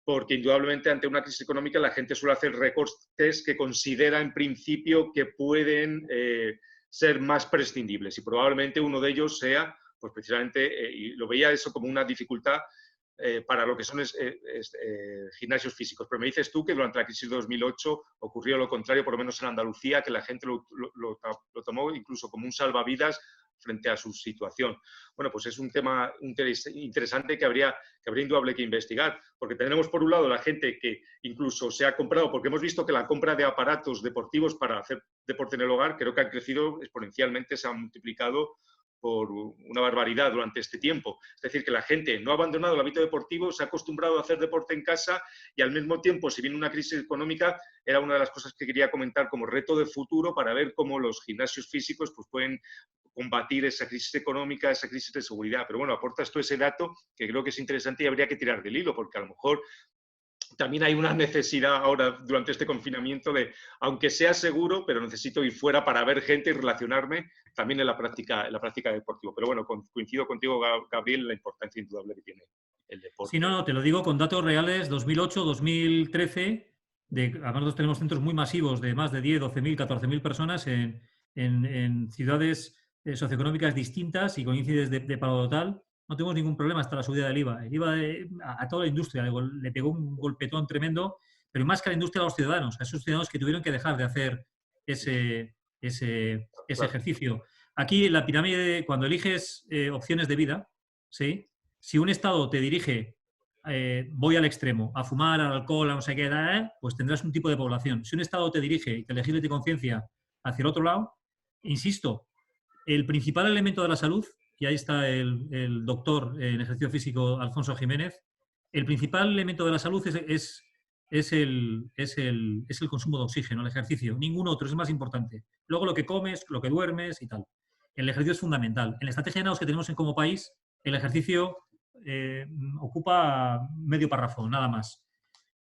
Porque indudablemente ante una crisis económica la gente suele hacer recortes que considera en principio que pueden ser más prescindibles y probablemente uno de ellos sea pues precisamente, y lo veía eso como una dificultad para lo que son gimnasios físicos. Pero me dices tú que durante la crisis de 2008 ocurrió lo contrario, por lo menos en Andalucía, que la gente lo tomó incluso como un salvavidas frente a su situación. Bueno, pues es un tema interesante que habría indudablemente que investigar, porque tenemos por un lado la gente que incluso se ha comprado, porque hemos visto que la compra de aparatos deportivos para hacer deporte en el hogar creo que ha crecido exponencialmente, se ha multiplicado por una barbaridad durante este tiempo. Es decir, que la gente no ha abandonado el hábito deportivo, se ha acostumbrado a hacer deporte en casa y al mismo tiempo, si viene una crisis económica, era una de las cosas que quería comentar como reto de futuro para ver cómo los gimnasios físicos pues, pueden combatir esa crisis económica, esa crisis de seguridad. Pero bueno, aportas tú ese dato que creo que es interesante y habría que tirar del hilo, porque a lo mejor también hay una necesidad ahora durante este confinamiento de, aunque sea seguro, pero necesito ir fuera para ver gente y relacionarme también en la práctica deportiva. Pero bueno, coincido contigo, Gabriel, en la importancia indudable que tiene el deporte. Sí, no, te lo digo con datos reales, 2008, 2013, además nosotros tenemos centros muy masivos de más de 10, 12.000, 14.000 personas en ciudades socioeconómicas distintas y con índices de paro total. No tenemos ningún problema hasta la subida del IVA. El IVA a toda la industria le pegó un golpetón tremendo, pero más que a la industria, a los ciudadanos, a esos ciudadanos que tuvieron que dejar de hacer ese ejercicio. Aquí en la pirámide, cuando eliges opciones de vida, ¿sí? Si un Estado te dirige, voy al extremo, a fumar, al alcohol, a no sé qué, pues tendrás un tipo de población. Si un Estado te dirige y te legisla de conciencia hacia el otro lado, insisto, el principal elemento de la salud, y ahí está el doctor en ejercicio físico Alfonso Jiménez, el principal elemento de la salud es el consumo de oxígeno, el ejercicio. Ningún otro, es más importante. Luego lo que comes, lo que duermes y tal. El ejercicio es fundamental. En la estrategia de NAOS que tenemos como país, el ejercicio ocupa medio párrafo, nada más.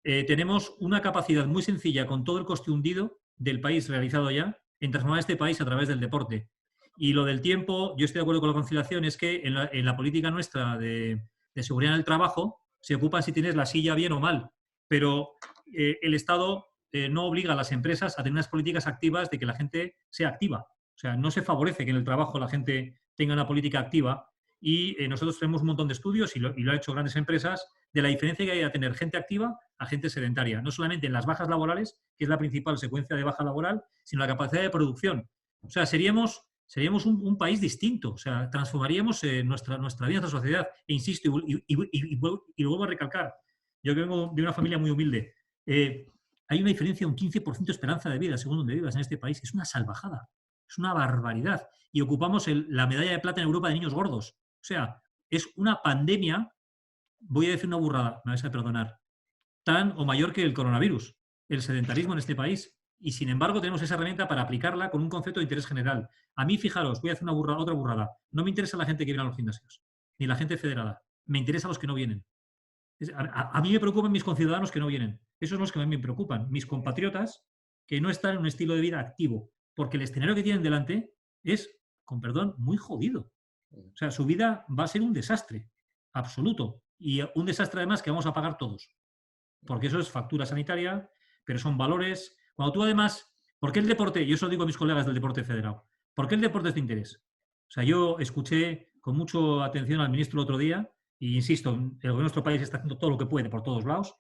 Tenemos una capacidad muy sencilla, con todo el coste hundido del país realizado ya, en transformar este país a través del deporte. Y lo del tiempo, yo estoy de acuerdo con la conciliación, es que en la política nuestra de seguridad en el trabajo se ocupa si tienes la silla bien o mal, pero el Estado no obliga a las empresas a tener unas políticas activas de que la gente sea activa. O sea, no se favorece que en el trabajo la gente tenga una política activa y nosotros tenemos un montón de estudios y lo han hecho grandes empresas de la diferencia que hay a tener gente activa a gente sedentaria. No solamente en las bajas laborales, que es la principal secuencia de baja laboral, sino la capacidad de producción. O sea, seríamos un país distinto. O sea, transformaríamos nuestra vida, nuestra sociedad. E insisto, y lo vuelvo a recalcar, yo vengo de una familia muy humilde. Hay una diferencia de un 15% de esperanza de vida según donde vivas en este país. Es una salvajada. Es una barbaridad. Y ocupamos la medalla de plata en Europa de niños gordos. O sea, es una pandemia, voy a decir una burrada, me vais a perdonar, tan o mayor que el coronavirus, el sedentarismo en este país. Y sin embargo tenemos esa herramienta para aplicarla con un concepto de interés general. A mí, fijaros, voy a hacer otra burrada. No me interesa la gente que viene a los gimnasios, ni la gente federada. Me interesa los que no vienen. A mí me preocupan mis conciudadanos que no vienen. Esos son los que a mí me preocupan. Mis compatriotas que no están en un estilo de vida activo, porque el escenario que tienen delante es, con perdón, muy jodido. O sea, su vida va a ser un desastre absoluto. Y un desastre además que vamos a pagar todos. Porque eso es factura sanitaria, pero son valores. Cuando tú además, ¿por qué el deporte? Yo eso lo digo a mis colegas del deporte federado. ¿Por qué el deporte es de interés? O sea, yo escuché con mucha atención al ministro el otro día, y insisto, el gobierno de nuestro país está haciendo todo lo que puede por todos lados.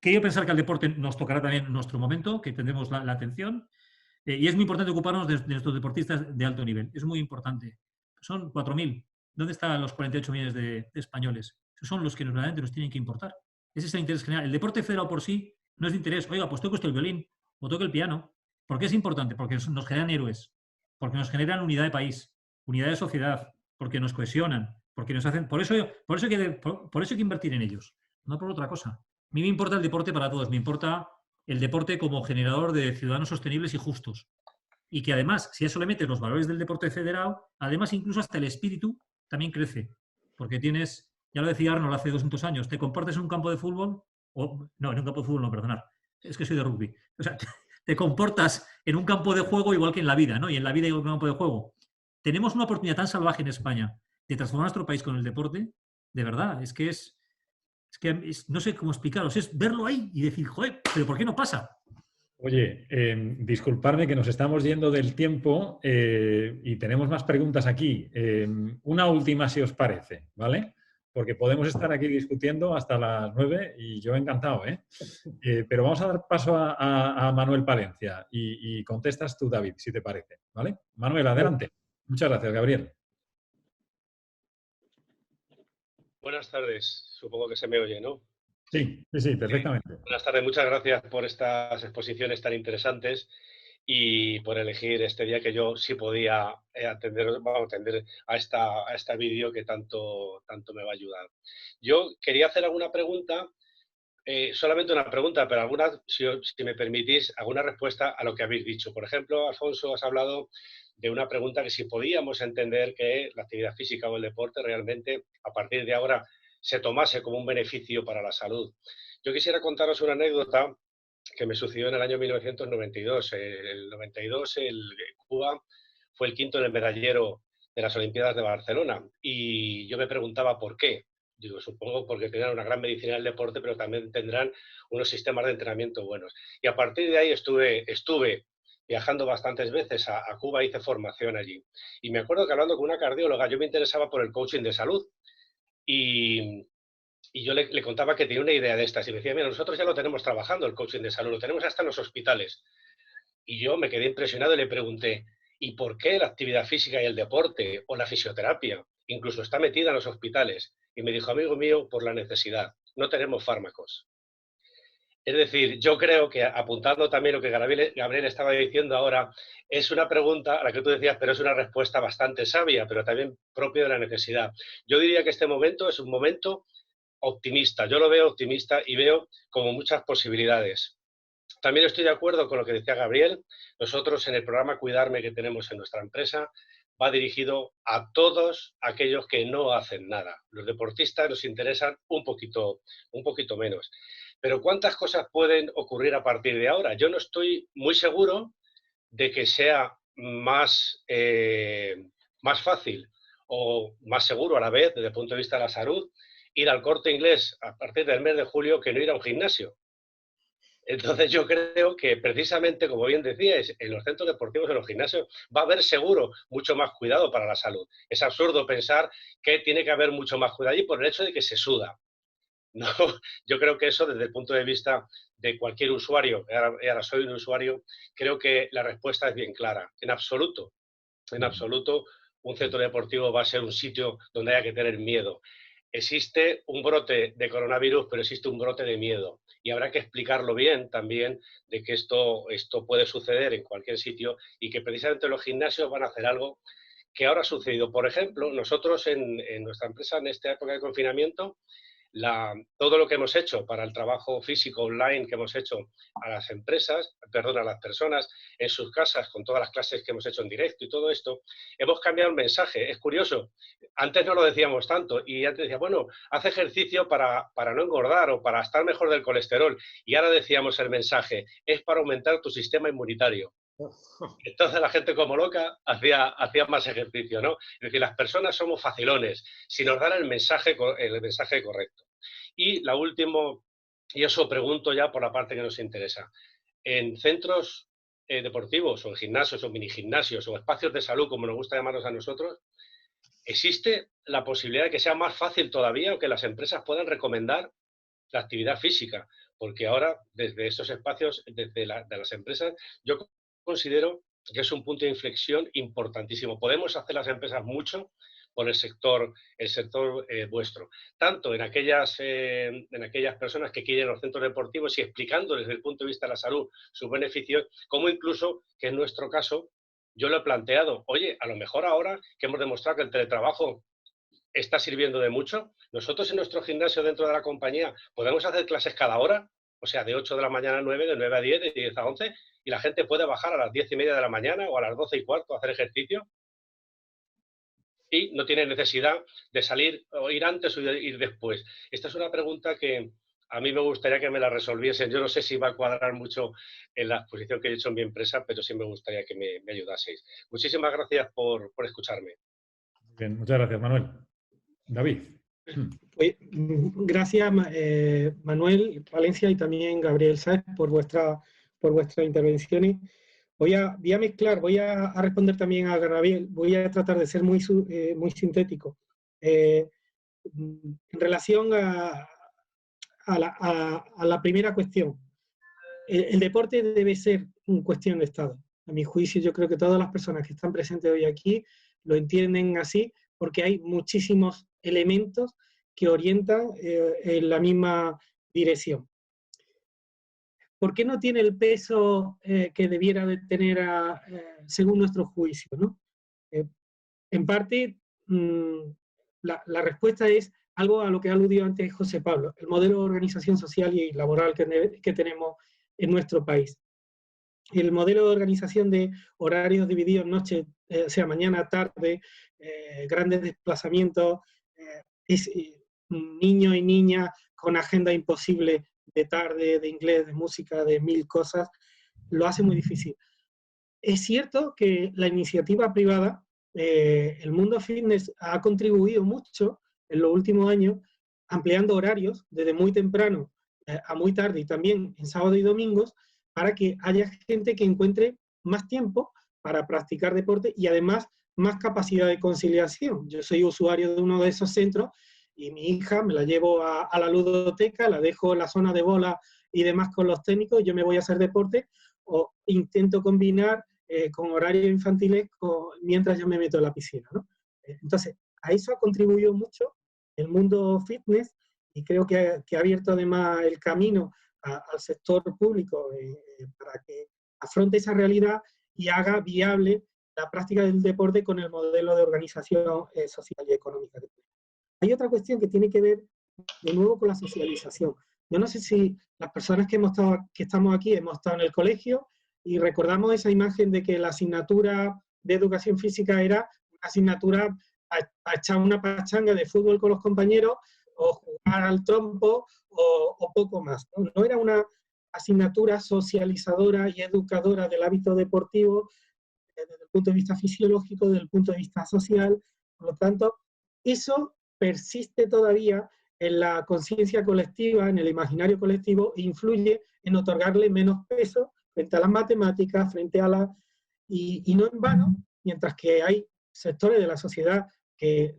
Quiero pensar que al deporte nos tocará también en nuestro momento, que tendremos la atención. Y es muy importante ocuparnos de nuestros deportistas de alto nivel. Es muy importante. Son 4.000. ¿Dónde están los 48 millones de españoles? Esos son los que realmente nos tienen que importar. Ese es el interés general. El deporte federado por sí no es de interés. Oiga, pues toco el violín o toco el piano. ¿Por qué es importante? Porque nos generan héroes, porque nos generan unidad de país, unidad de sociedad, porque nos cohesionan, porque nos hacen... Por eso hay que invertir en ellos, no por otra cosa. A mí me importa el deporte para todos. Me importa el deporte como generador de ciudadanos sostenibles y justos. Y que además, si a eso le metes los valores del deporte federado, además incluso hasta el espíritu también crece. Porque tienes, ya lo decía Arnold hace 200 años, te comportes en un campo de fútbol, no, en un campo de fútbol no, perdonad, es que soy de rugby. O sea, te comportas en un campo de juego igual que en la vida, ¿no? Y en la vida igual que en un campo de juego. Tenemos una oportunidad tan salvaje en España de transformar nuestro país con el deporte, de verdad, es que no sé cómo explicaros, es verlo ahí y decir, joder, pero ¿por qué no pasa? Oye, disculpadme que nos estamos yendo del tiempo y tenemos más preguntas aquí. Una última, si os parece, ¿vale? Porque podemos estar aquí discutiendo hasta las 9 y yo encantado, ¿eh? Pero vamos a dar paso a Manuel Palencia y contestas tú, David, si te parece, ¿vale? Manuel, adelante. Muchas gracias, Gabriel. Buenas tardes, supongo que se me oye, ¿no? Sí, perfectamente. Buenas tardes, muchas gracias por estas exposiciones tan interesantes y por elegir este día que yo sí podía atender a esta vídeo que tanto me va a ayudar. Yo quería hacer alguna pregunta, solamente una pregunta, pero si me permitís, alguna respuesta a lo que habéis dicho. Por ejemplo, Alfonso, has hablado de una pregunta que si podíamos entender que la actividad física o el deporte realmente a partir de ahora se tomase como un beneficio para la salud. Yo quisiera contaros una anécdota que me sucedió en el año 1992. El 92 Cuba fue el quinto en el medallero de las Olimpiadas de Barcelona y yo me preguntaba por qué. Digo, supongo porque tendrán una gran medicina del deporte, pero también tendrán unos sistemas de entrenamiento buenos. Y a partir de ahí estuve viajando bastantes veces a Cuba, hice formación allí. Y me acuerdo que hablando con una cardióloga, yo me interesaba por el coaching de salud. Y yo le contaba que tenía una idea de estas. Y me decía, mira, nosotros ya lo tenemos trabajando, el coaching de salud, lo tenemos hasta en los hospitales. Y yo me quedé impresionado y le pregunté, ¿y por qué la actividad física y el deporte o la fisioterapia incluso está metida en los hospitales? Y me dijo, amigo mío, por la necesidad. No tenemos fármacos. Es decir, yo creo que, apuntando también lo que Gabriel estaba diciendo ahora, es una pregunta a la que tú decías, pero es una respuesta bastante sabia, pero también propia de la necesidad. Yo diría que este momento es un momento optimista. Yo lo veo optimista y veo como muchas posibilidades. También estoy de acuerdo con lo que decía Gabriel. Nosotros en el programa Cuidarme que tenemos en nuestra empresa va dirigido a todos aquellos que no hacen nada. Los deportistas nos interesan un poquito menos. Pero ¿cuántas cosas pueden ocurrir a partir de ahora? Yo no estoy muy seguro de que sea más fácil o más seguro a la vez, desde el punto de vista de la salud, ir al Corte Inglés a partir del mes de julio que no ir a un gimnasio. Entonces yo creo que precisamente, como bien decíais, en los centros deportivos, en los gimnasios, va a haber seguro mucho más cuidado para la salud. Es absurdo pensar que tiene que haber mucho más cuidado allí por el hecho de que se suda. No, yo creo que eso desde el punto de vista de cualquier usuario, y ahora soy un usuario, creo que la respuesta es bien clara. En absoluto, un centro deportivo va a ser un sitio donde haya que tener miedo. Existe un brote de coronavirus, pero existe un brote de miedo. Y habrá que explicarlo bien también de que esto puede suceder en cualquier sitio y que precisamente los gimnasios van a hacer algo que ahora ha sucedido. Por ejemplo, nosotros en nuestra empresa, en esta época de confinamiento, todo lo que hemos hecho para el trabajo físico online que hemos hecho a las empresas, a las personas en sus casas con todas las clases que hemos hecho en directo y todo esto, hemos cambiado el mensaje. Es curioso, antes no lo decíamos tanto y antes decía, bueno, haz ejercicio para no engordar o para estar mejor del colesterol y ahora decíamos el mensaje, es para aumentar tu sistema inmunitario. Entonces la gente como loca hacía más ejercicio, ¿no? Es decir, las personas somos facilones si nos dan el mensaje correcto. Y la última, y eso pregunto ya por la parte que nos interesa, en centros deportivos o en gimnasios o mini gimnasios o espacios de salud, como nos gusta llamarlos a nosotros, ¿existe la posibilidad de que sea más fácil todavía o que las empresas puedan recomendar la actividad física? Porque ahora, desde esos espacios, de las empresas, yo considero que es un punto de inflexión importantísimo. Podemos hacer las empresas mucho por el sector vuestro, tanto en aquellas personas que quieren los centros deportivos y explicando desde el punto de vista de la salud sus beneficios, como incluso que en nuestro caso yo lo he planteado, oye, a lo mejor ahora que hemos demostrado que el teletrabajo está sirviendo de mucho, nosotros en nuestro gimnasio dentro de la compañía podemos hacer clases cada hora, o sea, de 8 de la mañana a 9, de 9 a 10, de 10 a 11, y la gente puede bajar a las 10:30 de la mañana o a las 12:15 a hacer ejercicio y no tiene necesidad de salir o ir antes o ir después. Esta es una pregunta que a mí me gustaría que me la resolviesen. Yo no sé si va a cuadrar mucho en la exposición que he hecho en mi empresa, pero sí me gustaría que me ayudaseis. Muchísimas gracias por escucharme. Bien, muchas gracias, Manuel. David. Pues, gracias, Manuel Valencia y también Gabriel Sáez por vuestras intervenciones. Voy a mezclar, voy a responder también a Gabriel, voy a tratar de ser muy sintético. En relación a la primera cuestión, el deporte debe ser una cuestión de Estado. A mi juicio, yo creo que todas las personas que están presentes hoy aquí lo entienden así, porque hay muchísimos elementos que orientan en la misma dirección. ¿Por qué no tiene el peso que debiera de tener según nuestro juicio, ¿no? En parte, la respuesta es algo a lo que ha aludido antes José Pablo, el modelo de organización social y laboral que tenemos en nuestro país. El modelo de organización de horarios divididos en noche, o sea, mañana, tarde, grandes desplazamientos, niños y niñas con agenda imposible de tarde, de inglés, de música, de 1000 cosas, lo hace muy difícil. Es cierto que la iniciativa privada, el mundo fitness ha contribuido mucho en los últimos años, ampliando horarios desde muy temprano a muy tarde y también en sábado y domingos, para que haya gente que encuentre más tiempo para practicar deporte y además más capacidad de conciliación. Yo soy usuario de uno de esos centros y mi hija me la llevo a la ludoteca, la dejo en la zona de bola y demás con los técnicos, y yo me voy a hacer deporte o intento combinar con horarios infantiles mientras yo me meto en la piscina, ¿no? Entonces, a eso ha contribuido mucho el mundo fitness, y creo que ha abierto además el camino al sector público para que afronte esa realidad y haga viable la práctica del deporte con el modelo de organización social y económica. Hay otra cuestión que tiene que ver de nuevo con la socialización. Yo no sé si las personas que estamos aquí hemos estado en el colegio y recordamos esa imagen de que la asignatura de educación física era una asignatura a echar una pachanga de fútbol con los compañeros o jugar al trompo o poco más, ¿no? No era una asignatura socializadora y educadora del hábito deportivo desde el punto de vista fisiológico, desde el punto de vista social. Por lo tanto, eso persiste todavía en la conciencia colectiva, en el imaginario colectivo, e influye en otorgarle menos peso frente a las matemáticas, frente a la... Y no en vano, mientras que hay sectores de la sociedad que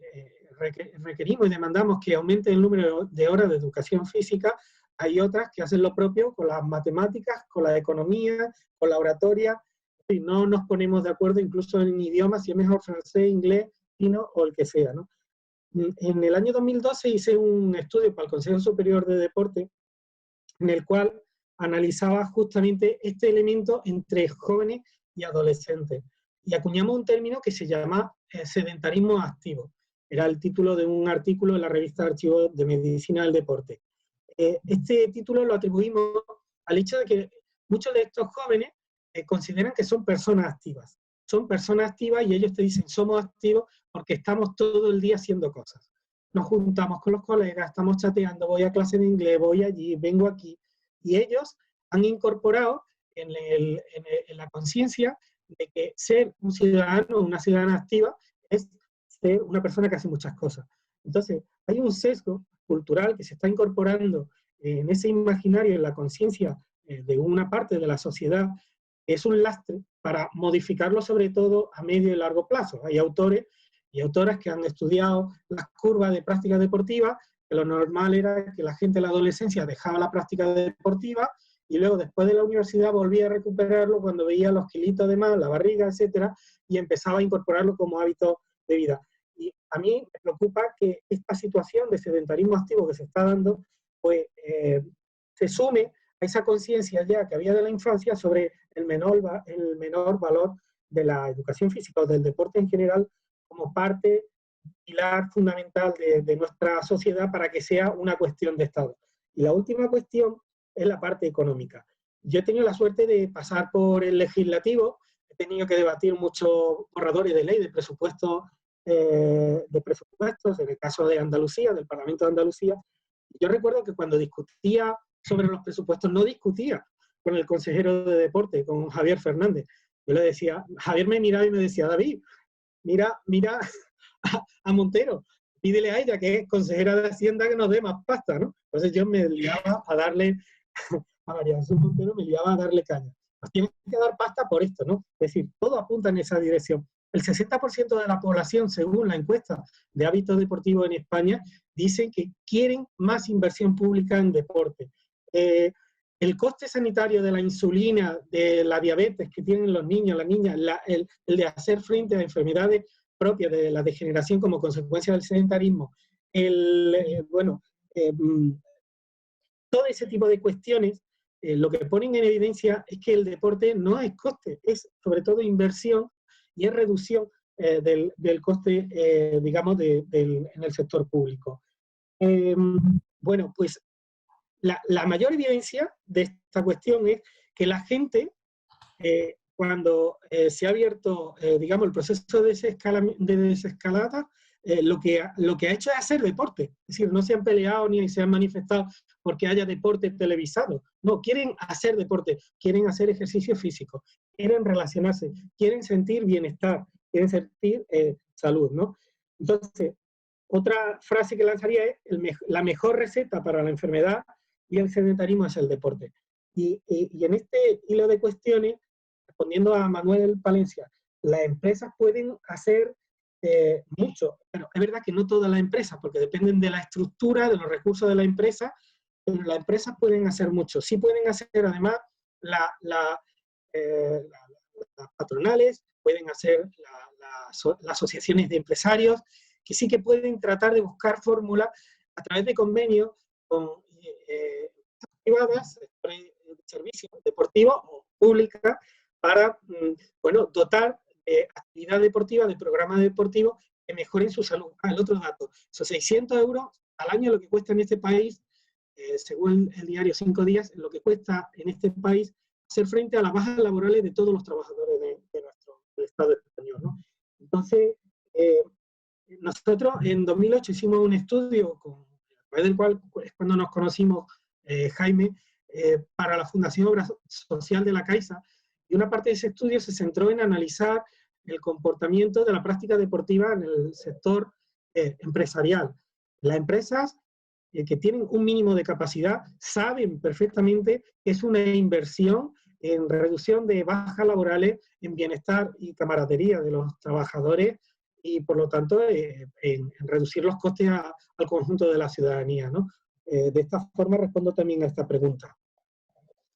requerimos y demandamos que aumente el número de horas de educación física, hay otras que hacen lo propio con las matemáticas, con la economía, con la oratoria, y no nos ponemos de acuerdo incluso en idiomas, si es mejor francés, inglés, chino o el que sea, ¿no? En el año 2012 hice un estudio para el Consejo Superior de Deporte en el cual analizaba justamente este elemento entre jóvenes y adolescentes. Y acuñamos un término que se llama sedentarismo activo. Era el título de un artículo en la revista Archivos de Medicina del Deporte. Este título lo atribuimos al hecho de que muchos de estos jóvenes consideran que son personas activas. Son personas activas y ellos te dicen, somos activos porque estamos todo el día haciendo cosas. Nos juntamos con los colegas, estamos chateando, voy a clase de inglés, voy allí, vengo aquí. Y ellos han incorporado en la conciencia de que ser un ciudadano o una ciudadana activa es ser una persona que hace muchas cosas. Entonces, hay un sesgo cultural que se está incorporando en ese imaginario, en la conciencia de una parte de la sociedad, que es un lastre para modificarlo sobre todo a medio y largo plazo. Hay autores y autoras que han estudiado las curvas de práctica deportiva, que lo normal era que la gente en la adolescencia dejaba la práctica deportiva y luego después de la universidad volvía a recuperarlo cuando veía los kilitos de más, la barriga, etcétera, y empezaba a incorporarlo como hábito de vida. Y a mí me preocupa que esta situación de sedentarismo activo que se está dando, pues se sume a esa conciencia ya que había de la infancia sobre el menor valor de la educación física o del deporte en general como parte, pilar fundamental de nuestra sociedad para que sea una cuestión de Estado. Y la última cuestión es la parte económica. Yo he tenido la suerte de pasar por el legislativo, he tenido que debatir muchos borradores de ley de presupuestos, en el caso de Andalucía, del Parlamento de Andalucía. Yo recuerdo que cuando discutía sobre los presupuestos no discutía con el consejero de deporte, con Javier Fernández. Yo le decía, Javier me miraba y me decía, David, mira a Montero, pídele a ella, que es consejera de Hacienda, que nos dé más pasta, ¿no? Entonces yo me liaba a darle, a María Jesús Montero me liaba a darle caña. Nos tienen que dar pasta por esto, ¿no? Es decir, todo apunta en esa dirección. El 60% de la población, según la encuesta de hábitos deportivos en España, dicen que quieren más inversión pública en deporte. El coste sanitario de la insulina, de la diabetes que tienen los niños, las niñas, el de hacer frente a enfermedades propias de la degeneración como consecuencia del sedentarismo, todo ese tipo de cuestiones, lo que ponen en evidencia es que el deporte no es coste, es sobre todo inversión y es reducción del coste, digamos, en el sector público. Bueno, pues la mayor evidencia de esta cuestión es que la gente, cuando se ha abierto, digamos, el proceso de desescalada, lo que ha hecho es hacer deporte. Es decir, no se han peleado ni se han manifestado porque haya deporte televisado. No, quieren hacer deporte, quieren hacer ejercicio físico, quieren relacionarse, quieren sentir bienestar, quieren sentir salud, ¿no? Entonces, otra frase que lanzaría es, la mejor receta para la enfermedad y el sedentarismo es el deporte. Y en este hilo de cuestiones, respondiendo a Manuel Palencia, las empresas pueden hacer mucho, pero es verdad que no todas las empresas, porque dependen de la estructura, de los recursos de la empresa, pero las empresas pueden hacer mucho. Sí pueden hacer además las patronales, pueden hacer las asociaciones de empresarios, que sí que pueden tratar de buscar fórmulas a través de convenios con privadas, servicios deportivos o públicas, para bueno, dotar de actividad deportiva, de programas deportivos que mejoren su salud. El otro dato, esos 600 euros al año lo que cuesta en este país, según el diario 5 Días, lo que cuesta en este país hacer frente a las bajas laborales de todos los trabajadores de nuestro Estado español, ¿no? Entonces, nosotros en 2008 hicimos un estudio, a través del cual es cuando nos conocimos, Jaime, para la Fundación Obra Social de la Caixa, y una parte de ese estudio se centró en analizar el comportamiento de la práctica deportiva en el sector empresarial. Las empresas que tienen un mínimo de capacidad saben perfectamente que es una inversión en reducción de bajas laborales, en bienestar y camaradería de los trabajadores, y por lo tanto en reducir los costes al conjunto de la ciudadanía, ¿no? De esta forma respondo también a esta pregunta.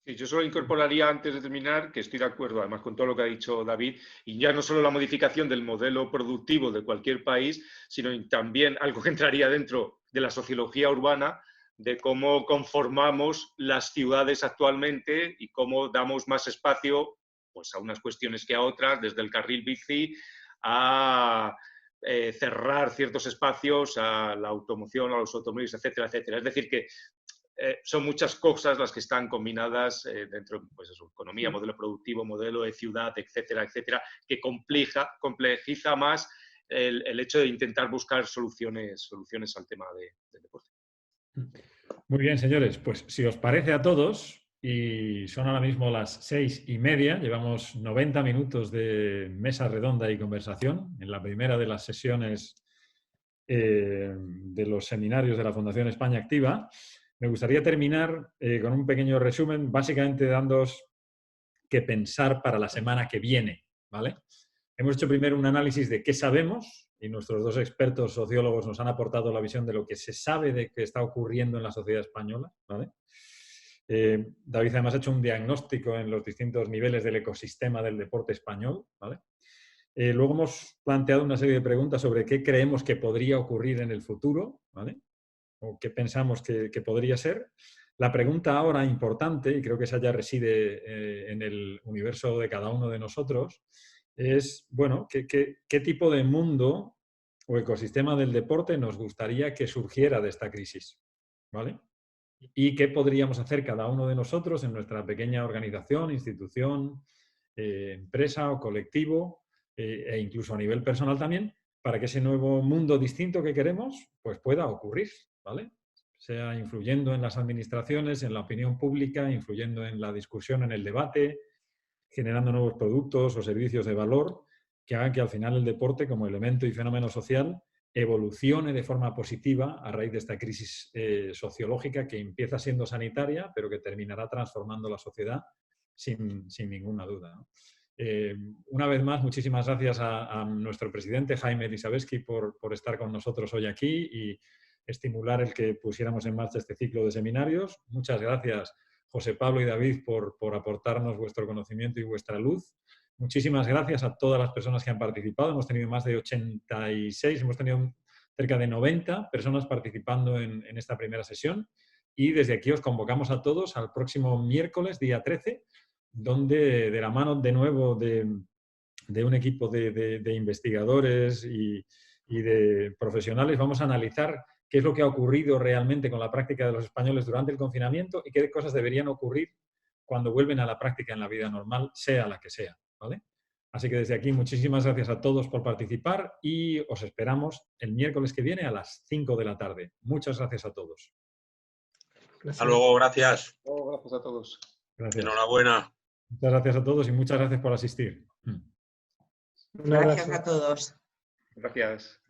Sí, yo solo incorporaría, antes de terminar, que estoy de acuerdo además con todo lo que ha dicho David, y ya no solo la modificación del modelo productivo de cualquier país, sino también algo que entraría dentro de la sociología urbana, de cómo conformamos las ciudades actualmente y cómo damos más espacio, pues, a unas cuestiones que a otras, desde el carril bici a cerrar ciertos espacios a la automoción, a los automóviles, etcétera, etcétera. Es decir, que son muchas cosas las que están combinadas dentro de, pues eso, economía, modelo productivo, modelo de ciudad, etcétera, etcétera, que complejiza más el hecho de intentar buscar soluciones al tema del deporte. Muy bien, señores, pues si os parece a todos, y son ahora mismo las 6:30, llevamos 90 minutos de mesa redonda y conversación en la primera de las sesiones de los seminarios de la Fundación España Activa. Me gustaría terminar con un pequeño resumen, básicamente dándoos que pensar para la semana que viene, ¿vale? Hemos hecho primero un análisis de qué sabemos, y nuestros dos expertos sociólogos nos han aportado la visión de lo que se sabe de que está ocurriendo en la sociedad española, ¿vale? David además ha hecho un diagnóstico en los distintos niveles del ecosistema del deporte español, ¿vale? Luego hemos planteado una serie de preguntas sobre qué creemos que podría ocurrir en el futuro, ¿vale? O qué pensamos que podría ser. La pregunta ahora importante, y creo que esa ya reside en el universo de cada uno de nosotros, es, bueno, ¿qué tipo de mundo o ecosistema del deporte nos gustaría que surgiera de esta crisis? ¿Vale? Y qué podríamos hacer cada uno de nosotros en nuestra pequeña organización, institución, empresa o colectivo, e incluso a nivel personal también, para que ese nuevo mundo distinto que queremos pues pueda ocurrir, ¿vale? Sea influyendo en las administraciones, en la opinión pública, influyendo en la discusión, en el debate, generando nuevos productos o servicios de valor que hagan que al final el deporte, como elemento y fenómeno social, evolucione de forma positiva a raíz de esta crisis sociológica que empieza siendo sanitaria, pero que terminará transformando la sociedad sin ninguna duda, ¿no? Una vez más, muchísimas gracias a nuestro presidente Jaime Elisabetsky por estar con nosotros hoy aquí y estimular el que pusiéramos en marcha este ciclo de seminarios. Muchas gracias, José Pablo y David, por aportarnos vuestro conocimiento y vuestra luz. Muchísimas gracias a todas las personas que han participado. Hemos tenido más de 86, hemos tenido cerca de 90 personas participando en esta primera sesión. Y desde aquí os convocamos a todos al próximo miércoles, día 13, donde de la mano de nuevo de un equipo de investigadores y de profesionales vamos a analizar qué es lo que ha ocurrido realmente con la práctica de los españoles durante el confinamiento y qué cosas deberían ocurrir cuando vuelven a la práctica en la vida normal, sea la que sea, ¿vale? Así que desde aquí muchísimas gracias a todos por participar y os esperamos el miércoles que viene a las 5 de la tarde. Muchas gracias a todos. Hasta luego, gracias. Gracias a todos. Gracias. Enhorabuena. Muchas gracias a todos y muchas gracias por asistir. Gracias a todos. Gracias.